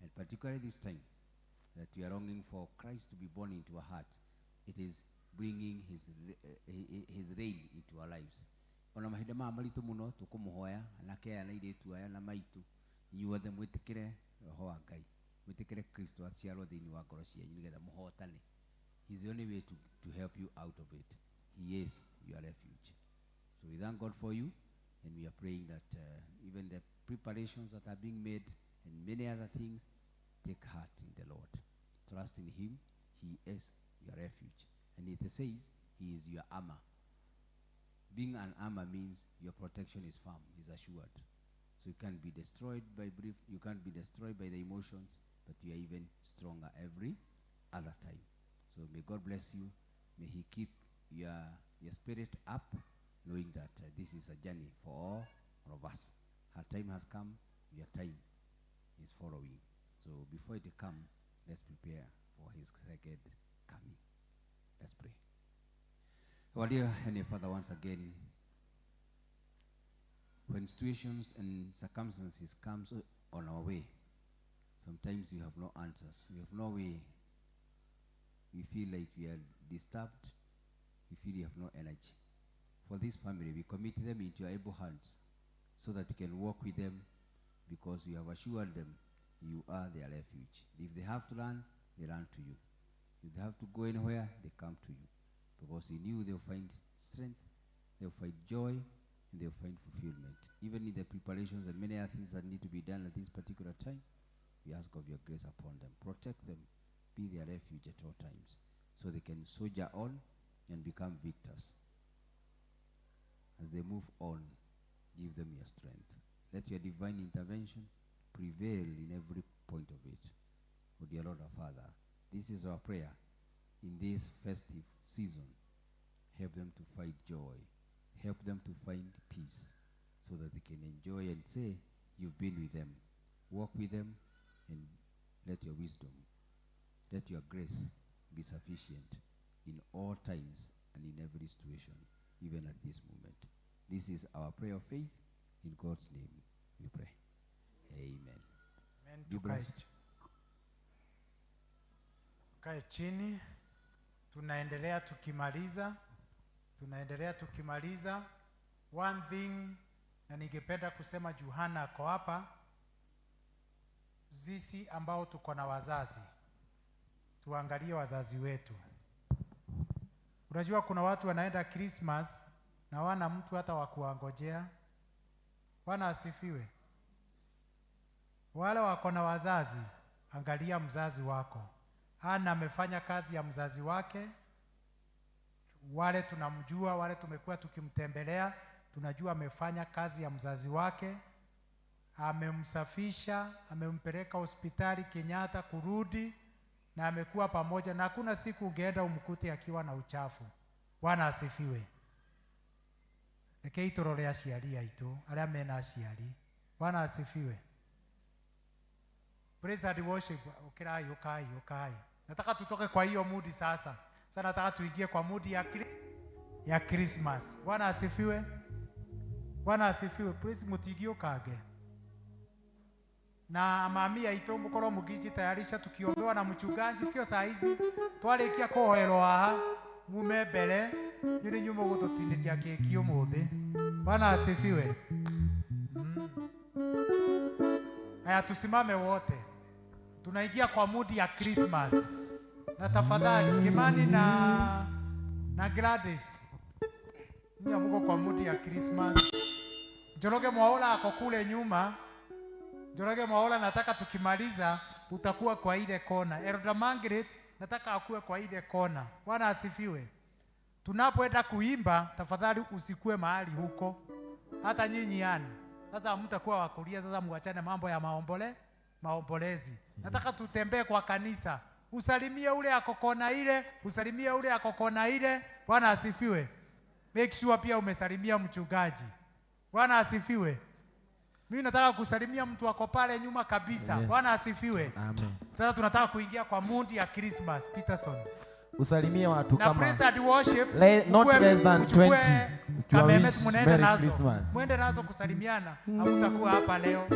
Speaker 11: And particularly this time that we are longing for Christ to be born into our heart, it is bringing His reign into our lives. Ona mahinda ma maritu muno tukumuhoya anake ana iretu aya na maitu inyuothe mwitikire roho wa Ngai mwitikire Kristo aciarwo thiini wa ngoro cianyu nigetha muhotane. He's the only way to help you out of it. He is your refuge. So we thank God for you, and we are praying that even the preparations that are being made and many other things, take heart in the Lord. Trust in Him. He is your refuge. And it says He is your armor. Being an armor means your protection is firm, is assured. So you can't be destroyed by brief, you can't be destroyed by the emotions, but you are even stronger every other time. So may God bless you. May He keep your spirit up, knowing that this is a journey for all of us. Her time has come, your time is following. So before it comes, let's prepare for His second coming. Let's pray. Our dear Heavenly Father, once again, when situations and circumstances come on our way, sometimes we have no answers. We have no way. We feel like we are disturbed. We feel we have no energy. For this family, we commit them into your able hands so that we can walk with them, because we have assured them you are their refuge. If they have to run, they run to you. If they have to go anywhere, they come to you. Because in you they'll find strength, they'll find joy, and they'll find fulfillment. Even in the preparations and many other things that need to be done at this particular time, we ask of your grace upon them. Protect them. Be their refuge at all times, so they can soldier on and become victors. As they move on, give them your strength. Let your divine intervention prevail in every point of it. Oh dear Lord our Father, this is our prayer in this festive season. Help them to find joy. Help them to find peace, so that they can enjoy and say, you've been with them. Walk with them, and let your wisdom, let your grace be sufficient in all times and in every situation, even at this moment. This is our prayer of faith. In God's name we pray. Amen.
Speaker 3: Amen.
Speaker 11: Be blessed.
Speaker 3: Tukae chini, tunaendelea tukimaliza. One thing, na ningependa kusema Johana ako hapa, sisi ambao tuko na wazazi, tuangalie wazazi wetu. Unajua kuna watu wanaenda Christmas na wana mtu hata wa kuangojea. Bwana asifiwe. Wale wako na wazazi, angalia mzazi wako. Ana amefanya kazi ya mzazi wake. Wale tunamjua, wale tumekuwa tukimtembelea, tunajua amefanya kazi ya mzazi wake. Amemsafisha, amempeleka hospitali Kenyatta kurudi, na amekuwa pamoja, na hakuna siku ungeenda umkute akiwa na uchafu. Bwana asifiwe. Rekei turore aciari aitu, aria mena aciari. Bwana asifiwe. Praise and worship. Ukai. Nataka tutoke kwa hiyo mood sasa. Sasa nataka tuingie kwa mood ya Christmas. Bwana asifiwe. Bwana asifiwe. Praise mutigio kage. Na mami aitu mukoro mugiji tayarisha tukiombewa na mchungaji, sio saa hizi. Twarikia kuhoerwa haha mume mbere nyiri nyumo gututiniria keki umuthi. Bwana asifiwe. Haya, tusimame wote, tunaingia kwa mudi ya Christmas. Na tafadhali Kimani na Gladys, mimi mko kwa mudi ya Christmas. Njoroge Mwaola ako kule nyuma. Njoroge Mwaola, nataka tukimaliza utakuwa kwa ile kona. Elder Margaret, nataka akue kwa ile kona. Bwana asifiwe. Tunapoenda kuimba, tafadhali usikue mahali huko. Hata nyinyi yani. Sasa mtakuwa wakulia, sasa muachane mambo ya maombolezi. Nataka tutembee kwa kanisa. Usalimie ule akokona ile, usalimie ule akokona ile. Bwana asifiwe. Make sure pia umesalimia mchungaji. Bwana asifiwe. Mimi nataka kusalimia mtu wako pale nyuma kabisa. Bwana asifiwe.
Speaker 12: Amen.
Speaker 3: Sasa tunataka kuingia kwa mudi ya Christmas. Peterson,
Speaker 12: usalimie watu
Speaker 3: na
Speaker 12: kama
Speaker 3: praise and worship,
Speaker 12: not less than 20.
Speaker 3: Kamemet munende
Speaker 12: Merry
Speaker 3: nazo.
Speaker 12: Christmas.
Speaker 3: Mwende nazo kusalimiana. Hamtakuwa hapa leo.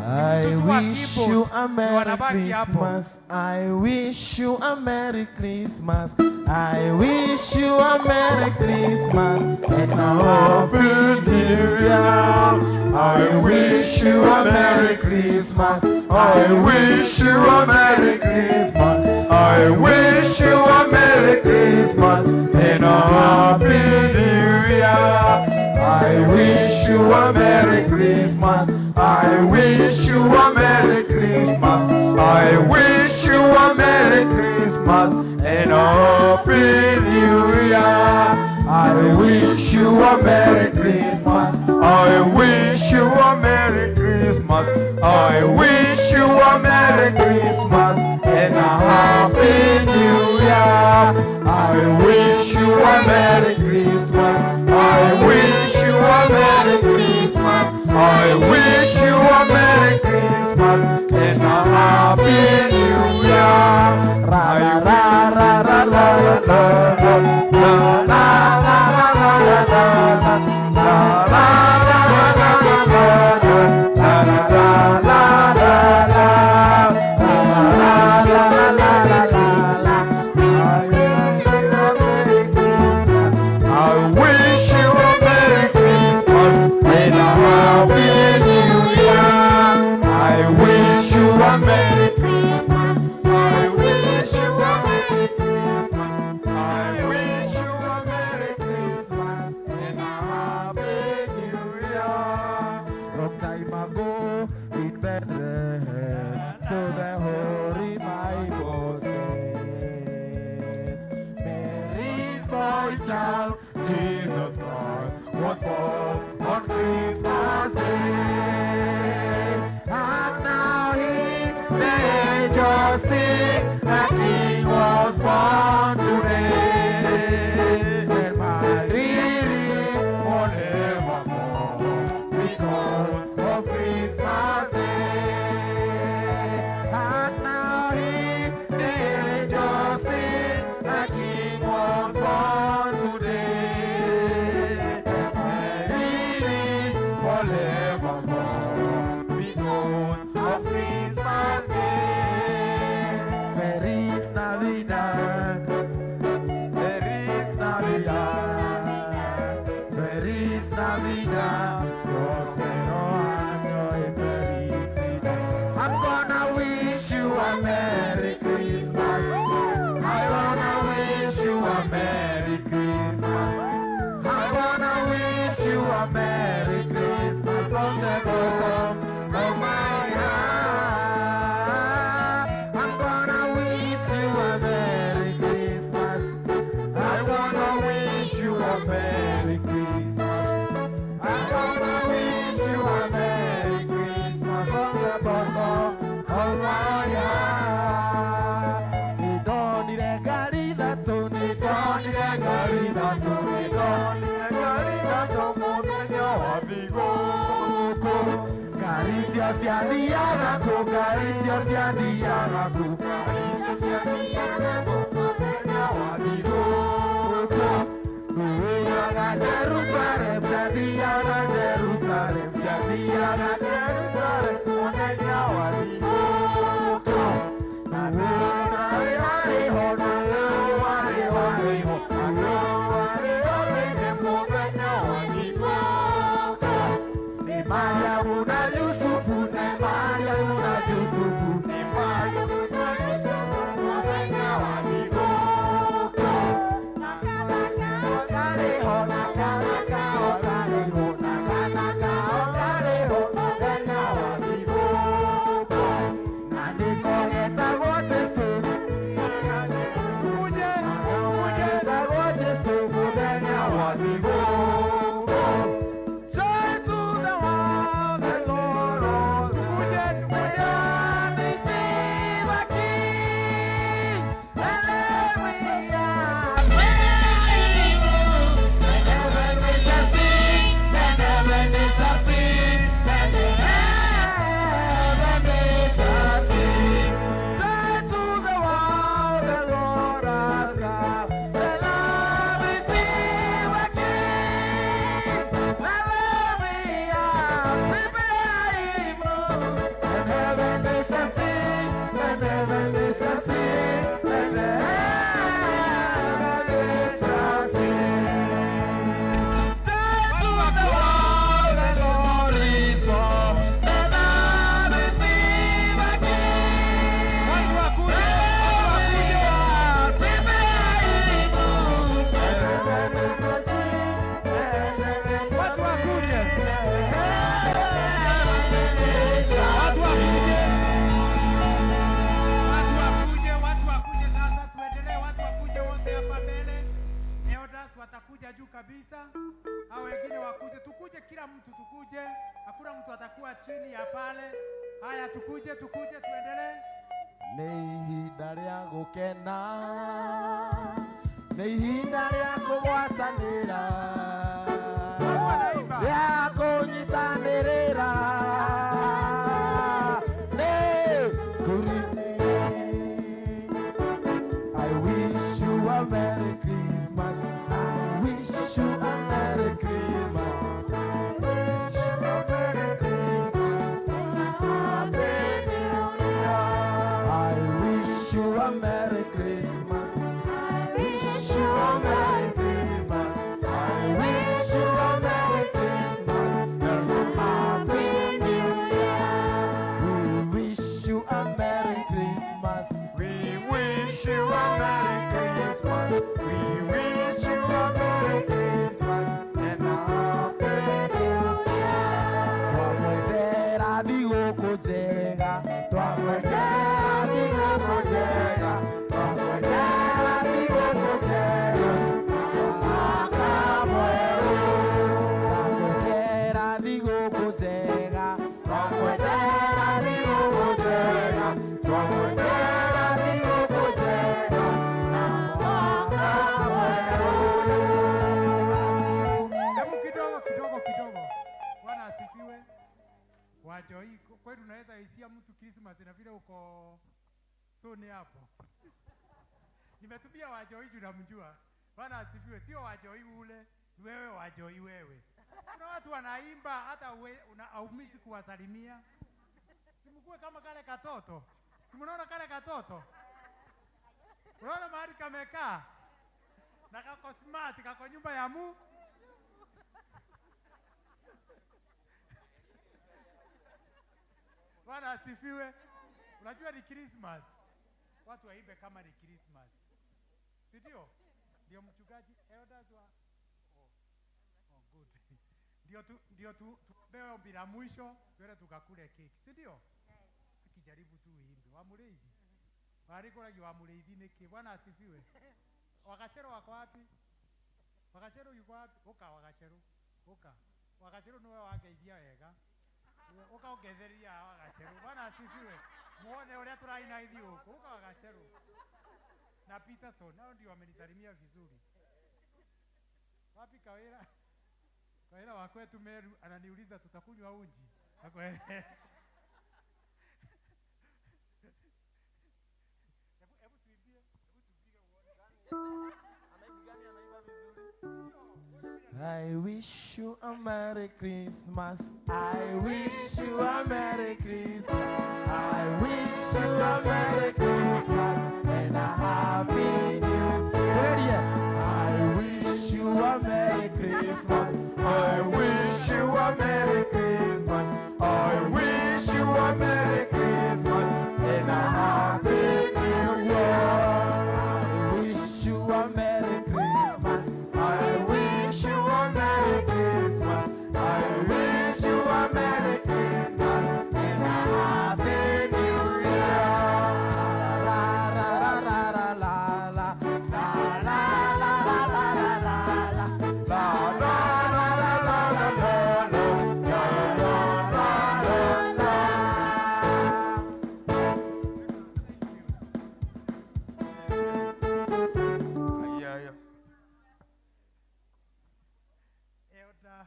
Speaker 12: I wish you a Merry Christmas. I wish you a Merry Christmas. I wish you a Merry Christmas and a Happy New Year. I wish you a Merry Christmas. I wish you a Merry Christmas. I wish you a Merry Christmas and a Happy New Year. I wish you a Merry Christmas. I wish you a Merry Christmas. I wish you a Merry Christmas and a Happy New Year. I wish you a Merry Christmas. I wish you a Merry Christmas. I wish you a Merry Christmas and a Happy New Year. I wish you a Merry Christmas. I wish you a Merry Christmas. I wish you a Merry Christmas and a Happy New Year. Ra ra ra ra ra ra ra ra Jesus Christ was born on Christmas Day, and now he made us sing, the King was born today, and my dear forevermore, because of Christmas Day, and now he made us sing, the King was born today. Forevermore, because of Christmas Day. Feliz Navidad, Feliz Navidad, Feliz Navidad, prospero año y felicidad. I'm gonna wish you a Merry Christmas. I wanna wish you a Merry Christmas. I wanna wish you a Merry Christmas from the bottom of my heart. I'm gonna wish you a Merry Christmas. I wanna wish you a Merry Christmas. I wanna wish you a Merry Christmas from the bottom of my heart. Ni doni de caridad, ni doni de caridad, ni doni de caridad, montaña amigo. Caricias y adianaco, caricias y adianaco, caricias y adianaco, montaña amigo. Diana Jerusalem, Diana Jerusalem, Diana Jerusalem, montaña amigo. Maria Muna Yusufu
Speaker 3: kabisa. Hao wengine wakuje, tukuje kila mtu tukuje. Hakuna mtu atakuwa chini ya pale. Haya tukuje tuendelee.
Speaker 12: Nĩ ihinda rĩa gũkena, nĩ ihinda rĩa kũgwatanĩra, rĩa kũnyitanĩrĩra, nĩ Christmas. I wish you a Merry Christmas. I wish you a Merry Christmas. I wish you a Merry Christmas and a Happy New Year. I wish you a Merry Christmas. I wish you a Merry Christmas. I wish you a Merry Christmas and a Happy New Year. We wish you a Merry Christmas. We wish you a Merry Christmas. We wish you a Merry Christmas and a Happy New Year. Twamwendera thigũkũ njega, twamwendera thigũkũ njega, twamwendera thigũkũ njega, mwaka mwerũ. Twamwendera thigũkũ njega, twamwendera thigũkũ njega, twamwendera thigũkũ njega na mwaka mwerũ.
Speaker 3: Hebu kidogo. Bwana asifiwe. Wajoi, kweli unaweza hisia mtu Christmas na vile uko stone hapo. Nimetumia Wajoi juu namjua. Bwana asifiwe. Sio Wajoi ule, ni wewe Wajoi wewe. Kuna watu wanaimba hata unaumizi kuwasalimia. Simkue kama kale katoto. Simunaona kale katoto? Unaona mahali kamekaa? Na kako smart, kako nyumba ya mu. Bwana asifiwe. Unajua ni Christmas. Watu waimbe kama ni Christmas. Si ndio? Ndio mchungaji elders wa good. Ndio tuombewe ombi la mwisho, tuende tukakule keki. Si ndio? Akijaribu tu uimbe. Wamureithi. Wariko wamureithi niki. Bwana asifiwe. Wakashero wako wapi? Wakashero yuko wapi? Oka wakashero. Oka. Wakashero niwe wageithia wega. Ukaongetheria Wagacero. Bwana asifiwe. Muone uria turaina ithi huko. Uka Wagacero. Na Peterson nao ndio wamenisalimia vizuri. Wapi Kawira? Kawira wa kwetu Meru ananiuliza tutakunywa uji. Hebu tuimbie. Uone. Gani anaiba vizuri?
Speaker 12: I wish you a Merry Christmas. I wish you a Merry Christmas. I wish you a Merry Christmas and a Happy New Year. I wish you a Merry Christmas. I wish you a Merry Christmas. I wish you a Merry Christmas and a Happy New Year. I wish you a Merry Christmas. I wish you a Merry Christmas. I wish you a Merry Christmas and a Happy New Year. La la la la la la la la la la la la la la la
Speaker 3: Elder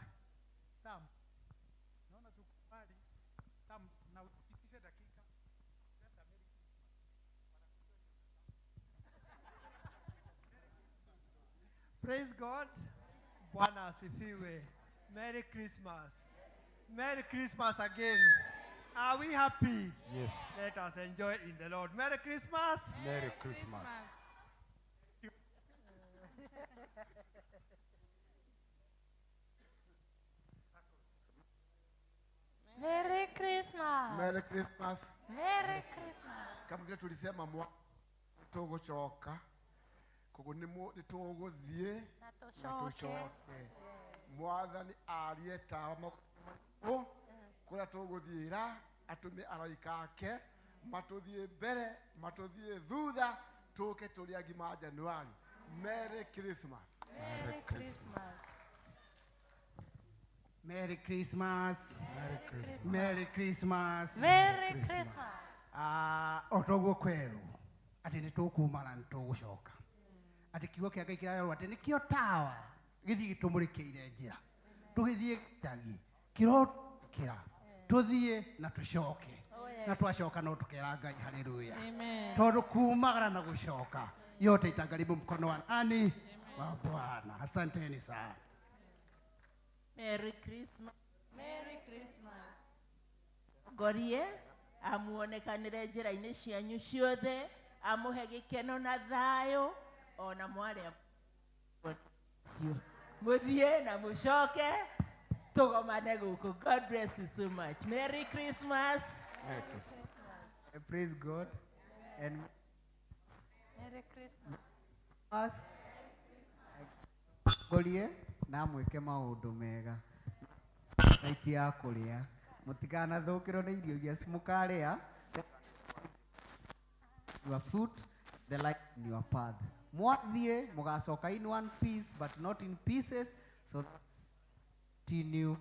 Speaker 3: Sam. Naona tukubali Sam na upitishe dakika. Sasa Merry Christmas.
Speaker 13: Praise God. Bwana asifiwe. Merry Christmas. Merry Christmas again. Are we happy?
Speaker 12: Yes.
Speaker 13: Let us enjoy in the Lord. Merry Christmas.
Speaker 12: Merry Christmas.
Speaker 14: Merry Christmas.
Speaker 8: Merry Christmas.
Speaker 14: Merry Christmas.
Speaker 8: Kama vile tulisema tugucoka koguo ni tuguthie
Speaker 14: Na
Speaker 8: na
Speaker 14: tucoke.
Speaker 8: tucoke. Mwathani arie tawa o kuria tuguthiira atume araika ake matuthie mbere matuthie thutha tuke turi agima Januari. Merry Christmas.
Speaker 14: Merry Christmas.
Speaker 3: Merry Christmas.
Speaker 1: Merry Christmas.
Speaker 3: Merry Christmas.
Speaker 14: Merry Christmas.
Speaker 3: Otoguo kweru ati nĩ tũkumana nĩ tũgũcoka ati kiugo kĩa Ngai kĩrarerwo atĩ nĩkĩo tawa gĩthiĩ gĩtũmũrĩkĩire njĩra tũgĩthiĩ gĩtagi kĩrokĩra tũthiĩ na tũcoke na twacoka no tũkera Ngai haleluya tondũ kumagara na gũcoka yote itagharimu mkono wa nani wa Bwana. Asanteni sana.
Speaker 9: Merry Christmas. Merry Christmas. Gorie amuonekanire njĩra-inĩ cianyu ciothe, amuhe gĩkeno na thayũ ona mwarĩa mũthiĩ na mũcoke tũgomane gũkũ. God bless you so much. Merry Christmas.
Speaker 1: Merry Christmas.
Speaker 13: Praise God and
Speaker 14: Merry Christmas.
Speaker 13: us Gorie na mwĩke maũndũ mega naiti ya kũrĩa mũtikanathũkĩrwo nĩ irio iria mũkarĩa. Your fruit, the light in your path. Mwathiĩ mũgacoka in one piece but not in pieces, so continue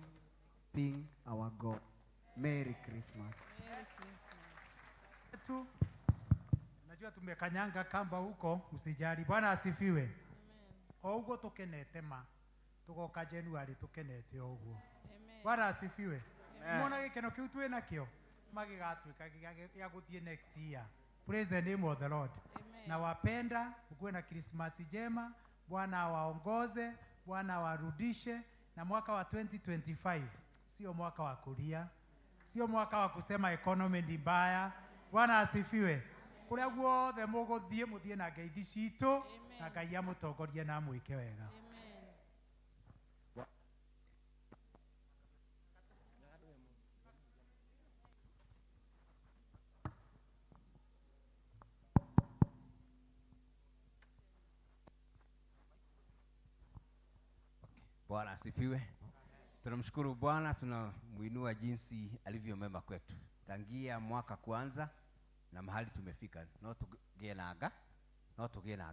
Speaker 13: being our God. Merry Christmas.
Speaker 3: Tu najua tumekanyanga kamba huko, msijali. Bwana asifiwe. O ugo tukenete ma tugoka January tukenete uguo. Bwana asifiwe. Mwana gĩkeno kĩu twĩ nakĩo magĩgatuĩka gĩa gũthiĩ next year. Praise the name of the Lord. Na wapenda ukuwe na Christmas njema. Bwana awaongoze, Bwana awarudishe, na mwaka wa 2025 sio mwaka wa kulia, sio mwaka wa kusema economy ni mbaya. Bwana asifiwe. Kuria guothe mũgũthiĩ mũthiĩ na ngeithi citũ na Ngai amũtongorie na mwĩke wega.
Speaker 11: Bwana asifiwe. Tunamshukuru Bwana, tunamuinua jinsi alivyo mema kwetu tangia mwaka kwanza na mahali tumefika. No tugĩe na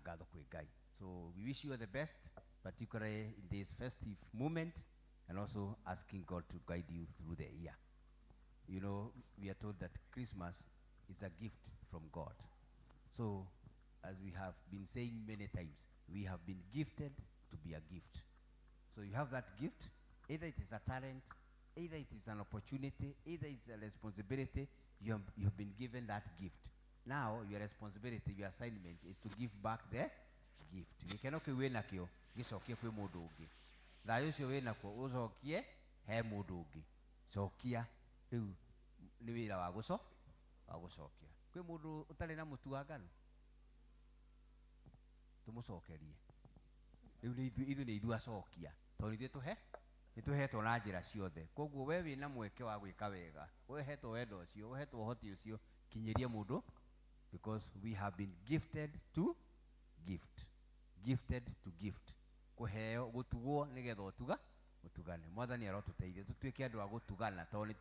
Speaker 11: ngatho kwĩ Ngai. So we wish you the best, particularly in this festive moment, and also asking God to guide you through the year. You know, we are told that Christmas is a gift from God. So as we have been saying many times, we have been gifted to be a gift. So you have that gift, either it is a talent, either it is an opportunity, either it's a responsibility. You have been given that gift. Now your responsibility, your assignment is to give back the gift. Gĩkeno kĩu wĩ nakĩo gĩcokie kwĩ mũndũ ũngĩ. Thayũ ũcio wĩ nakuo ũcokie he mũndũ ũngĩ. Cokia rĩu nĩ wĩra wa gũcokia. Kwĩ mũndũ ũtarĩ na mũtu wa ngano, tũmũcokerie. Rĩu ithuĩ nĩ ithuĩ acokia, tondũ ithuĩ nĩtũhetwo na njĩra ciothe. Koguo we wĩna mweke wa gwĩka wega, wehetwo wendo ũcio, wehetwo ũhoti ũcio, kinyĩria mũndũ, because we have been gifted to gift. Gifted to gift. Kũheo, gũtugwo nĩgetha ũtugane. Mwathani arotũteithia tũtuĩke andũ a gũtugana, tondũ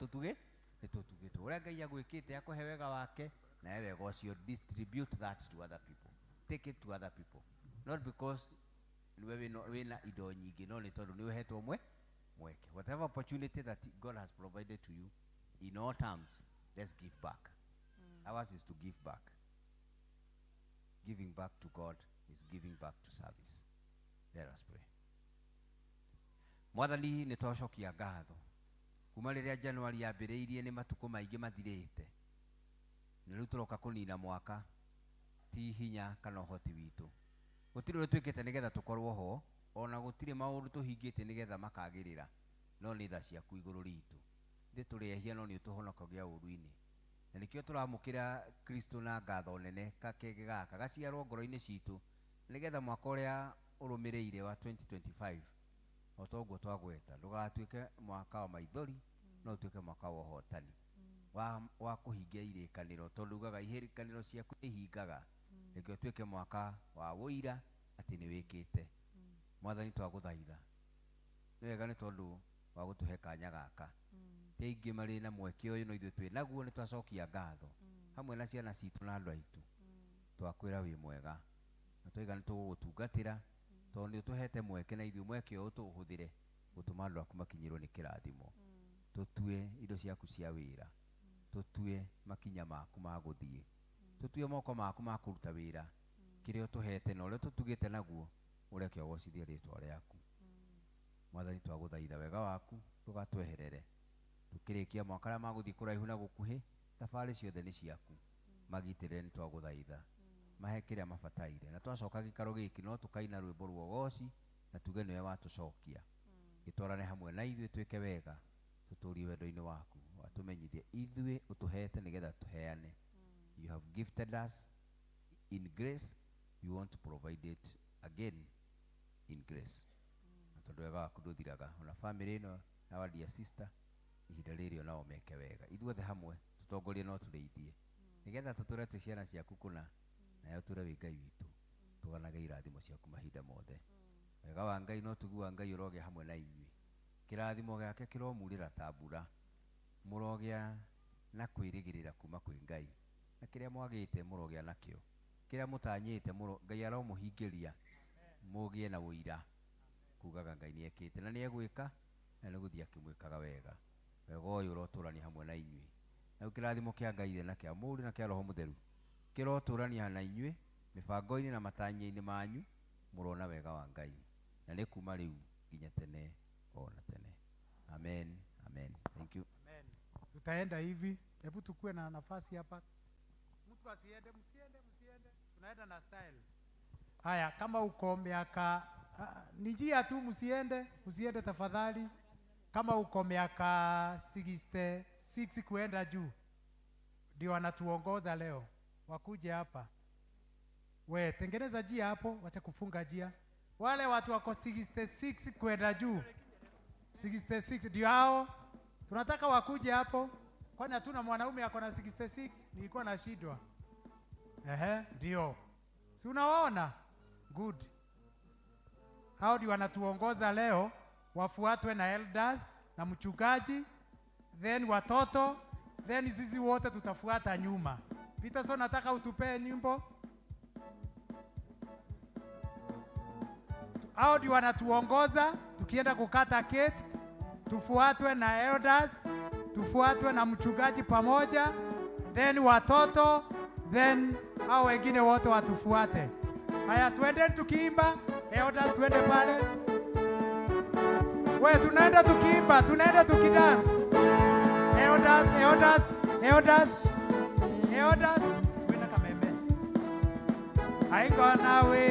Speaker 11: nĩtũtugĩtwo. Ũrĩa Ngai agwĩkĩte akũhe wega wake, nawe wega ũcio distribute that to other people. Take it to other people. Not because wĩna indo nyingĩ, no nĩ tondũ nĩũhetwo mweke. Whatever opportunity that God has provided to you, in all terms, let's give back. Ours is to give back. Giving back to God is giving back to service. Let us pray. Mwathani nĩtwacokia ngatho kuma rĩrĩa January yambĩrĩirie, nĩ matukũ maingĩ mathirĩte, na rĩu tũroka kũnina mwaka, ti hinya kana ũhoti witũ. Gũtirĩ ũrĩa twĩkĩte nĩgetha tũkorwo ho, ona gũtirĩ maũndũ tũhingĩte nĩgetha makagĩrĩra, no nĩ tha ciaku igũrũ ritũ. Ithuĩ tũrĩehia no nĩ ũtũhonokagia ũru-inĩ, na nĩkĩo tũramũkĩra Kristo na ngatho nene kakenge gaka gaciarwo ngoro-inĩ citũ, nĩgetha mwaka ũrĩa ũrũmĩrĩire wa 2025 o ta ũguo twagweta ndũgatuĩke mwaka wa maithori, no ũtuĩke mwaka wa ũhotani, wa kũhingia irĩkanĩro, tondũ ugaga irĩkanĩro ciaku nĩihingaga. Nĩkĩo ũtuĩke mwaka wa wũira atĩ nĩwĩkĩte. Mwathani twagũthaitha, nĩ wega nĩ tondũ wa gũtũhe kanya gaka. Ti aingĩ marĩ na mweke ũyũ, no ithuĩ twĩ naguo nĩtwacokia ngatho hamwe na ciana citũ na andũ aitũ. Twakwĩra wĩ mwega, na twoiga nĩtũgũgũtungatĩra, tondũ nĩũtũhete mweke, na ithuĩ mweke ũyũ tũũhũthĩre gutuma andu aku makinyirwo ni kirathimo tutue indo ciaku cia wira tutue makinya maku ma guthie tutue moko maku ma kuruta wira kiria utuhete na uria tutugite naguo ureke wocithie ritwa riaku Mwathani twaguthaitha wega waku tugatweherere tukirikia mwaka ria maguthie kuraihu na gukuhi tafari ciothe ni ciaku magitirire ni twaguthaitha mahe kiria mabataire na twacoka gikaro giki no tukaina rwimbo rwa goci na tuge niwe watucokia gitwarane hamwe na ithuĩ twĩke wega tuturie wendo-inĩ waku watumenyithie ithuĩ utuhete nigetha tuheane you have gifted us in grace you want to provide it again in grace na tondu wega waku nduthiraga ona family ĩno na our dear sister ihinda rĩrĩ onao meke wega ithuothe hamwe tutongorie no tũrĩithie nigetha tũtũre twĩ ciana ciaku kũna nayo tũre wĩ Ngai witũ tuganage irathimo ciaku mahinda mothe wega wa Ngai no tugua Ngai ũrogĩa hamwe na inyuĩ kĩrathimo gĩake kĩromurĩra ta mbura mũrogĩa na kwĩrĩgĩrĩra kuma kwĩ Ngai na kĩrĩa mwagĩte mũrogĩa nakĩo kĩrĩa mũtanyĩte Ngai aromũhingĩria mũgĩe na ũira kugaga Ngai nĩekĩte na nĩegwĩka na nĩgũthiĩ akĩmwĩkaga wega wega ũyũ ũrotũrania hamwe na inyuĩ na kĩrathimo kĩa Ngai na kĩa Mũriũ na kĩa Roho Mũtheru kĩrotũrania na inyuĩ mĩbango-inĩ na matanya-inĩ manyu mũrona wega wa Ngai na nĩ kuma rĩu nginya tene ona tene amen amen thank you
Speaker 3: amen. Tutaenda hivi, hebu tukue na nafasi hapa, mtu asiende, msiende, tunaenda na style. Haya, kama uko miaka ni njia tu, msiende tafadhali. Kama uko miaka 66 kuenda juu ndio wanatuongoza leo, wakuje hapa. We tengeneza jia hapo, wacha kufunga jia. Wale watu wako 66 kwenda juu, 66 ndio hao tunataka wakuje hapo. Kwani hatuna mwanaume ako na 66? Nilikuwa na shidwa. Ndio. Si unawaona? Good. Hao ndio wanatuongoza leo, wafuatwe na elders na mchungaji, then watoto, then sisi wote tutafuata nyuma. Peterson, nataka utupee nyimbo. Hao ndio wanatuongoza tukienda kukata keki, tufuatwe na elders, tufuatwe na mchungaji pamoja, then watoto, then hao wengine wote watufuate. Haya, tuende tukiimba, elders tuende pale. We tunaenda tukiimba, tunaenda tukidance. Elders, wina kameme. I ain't gonna wait.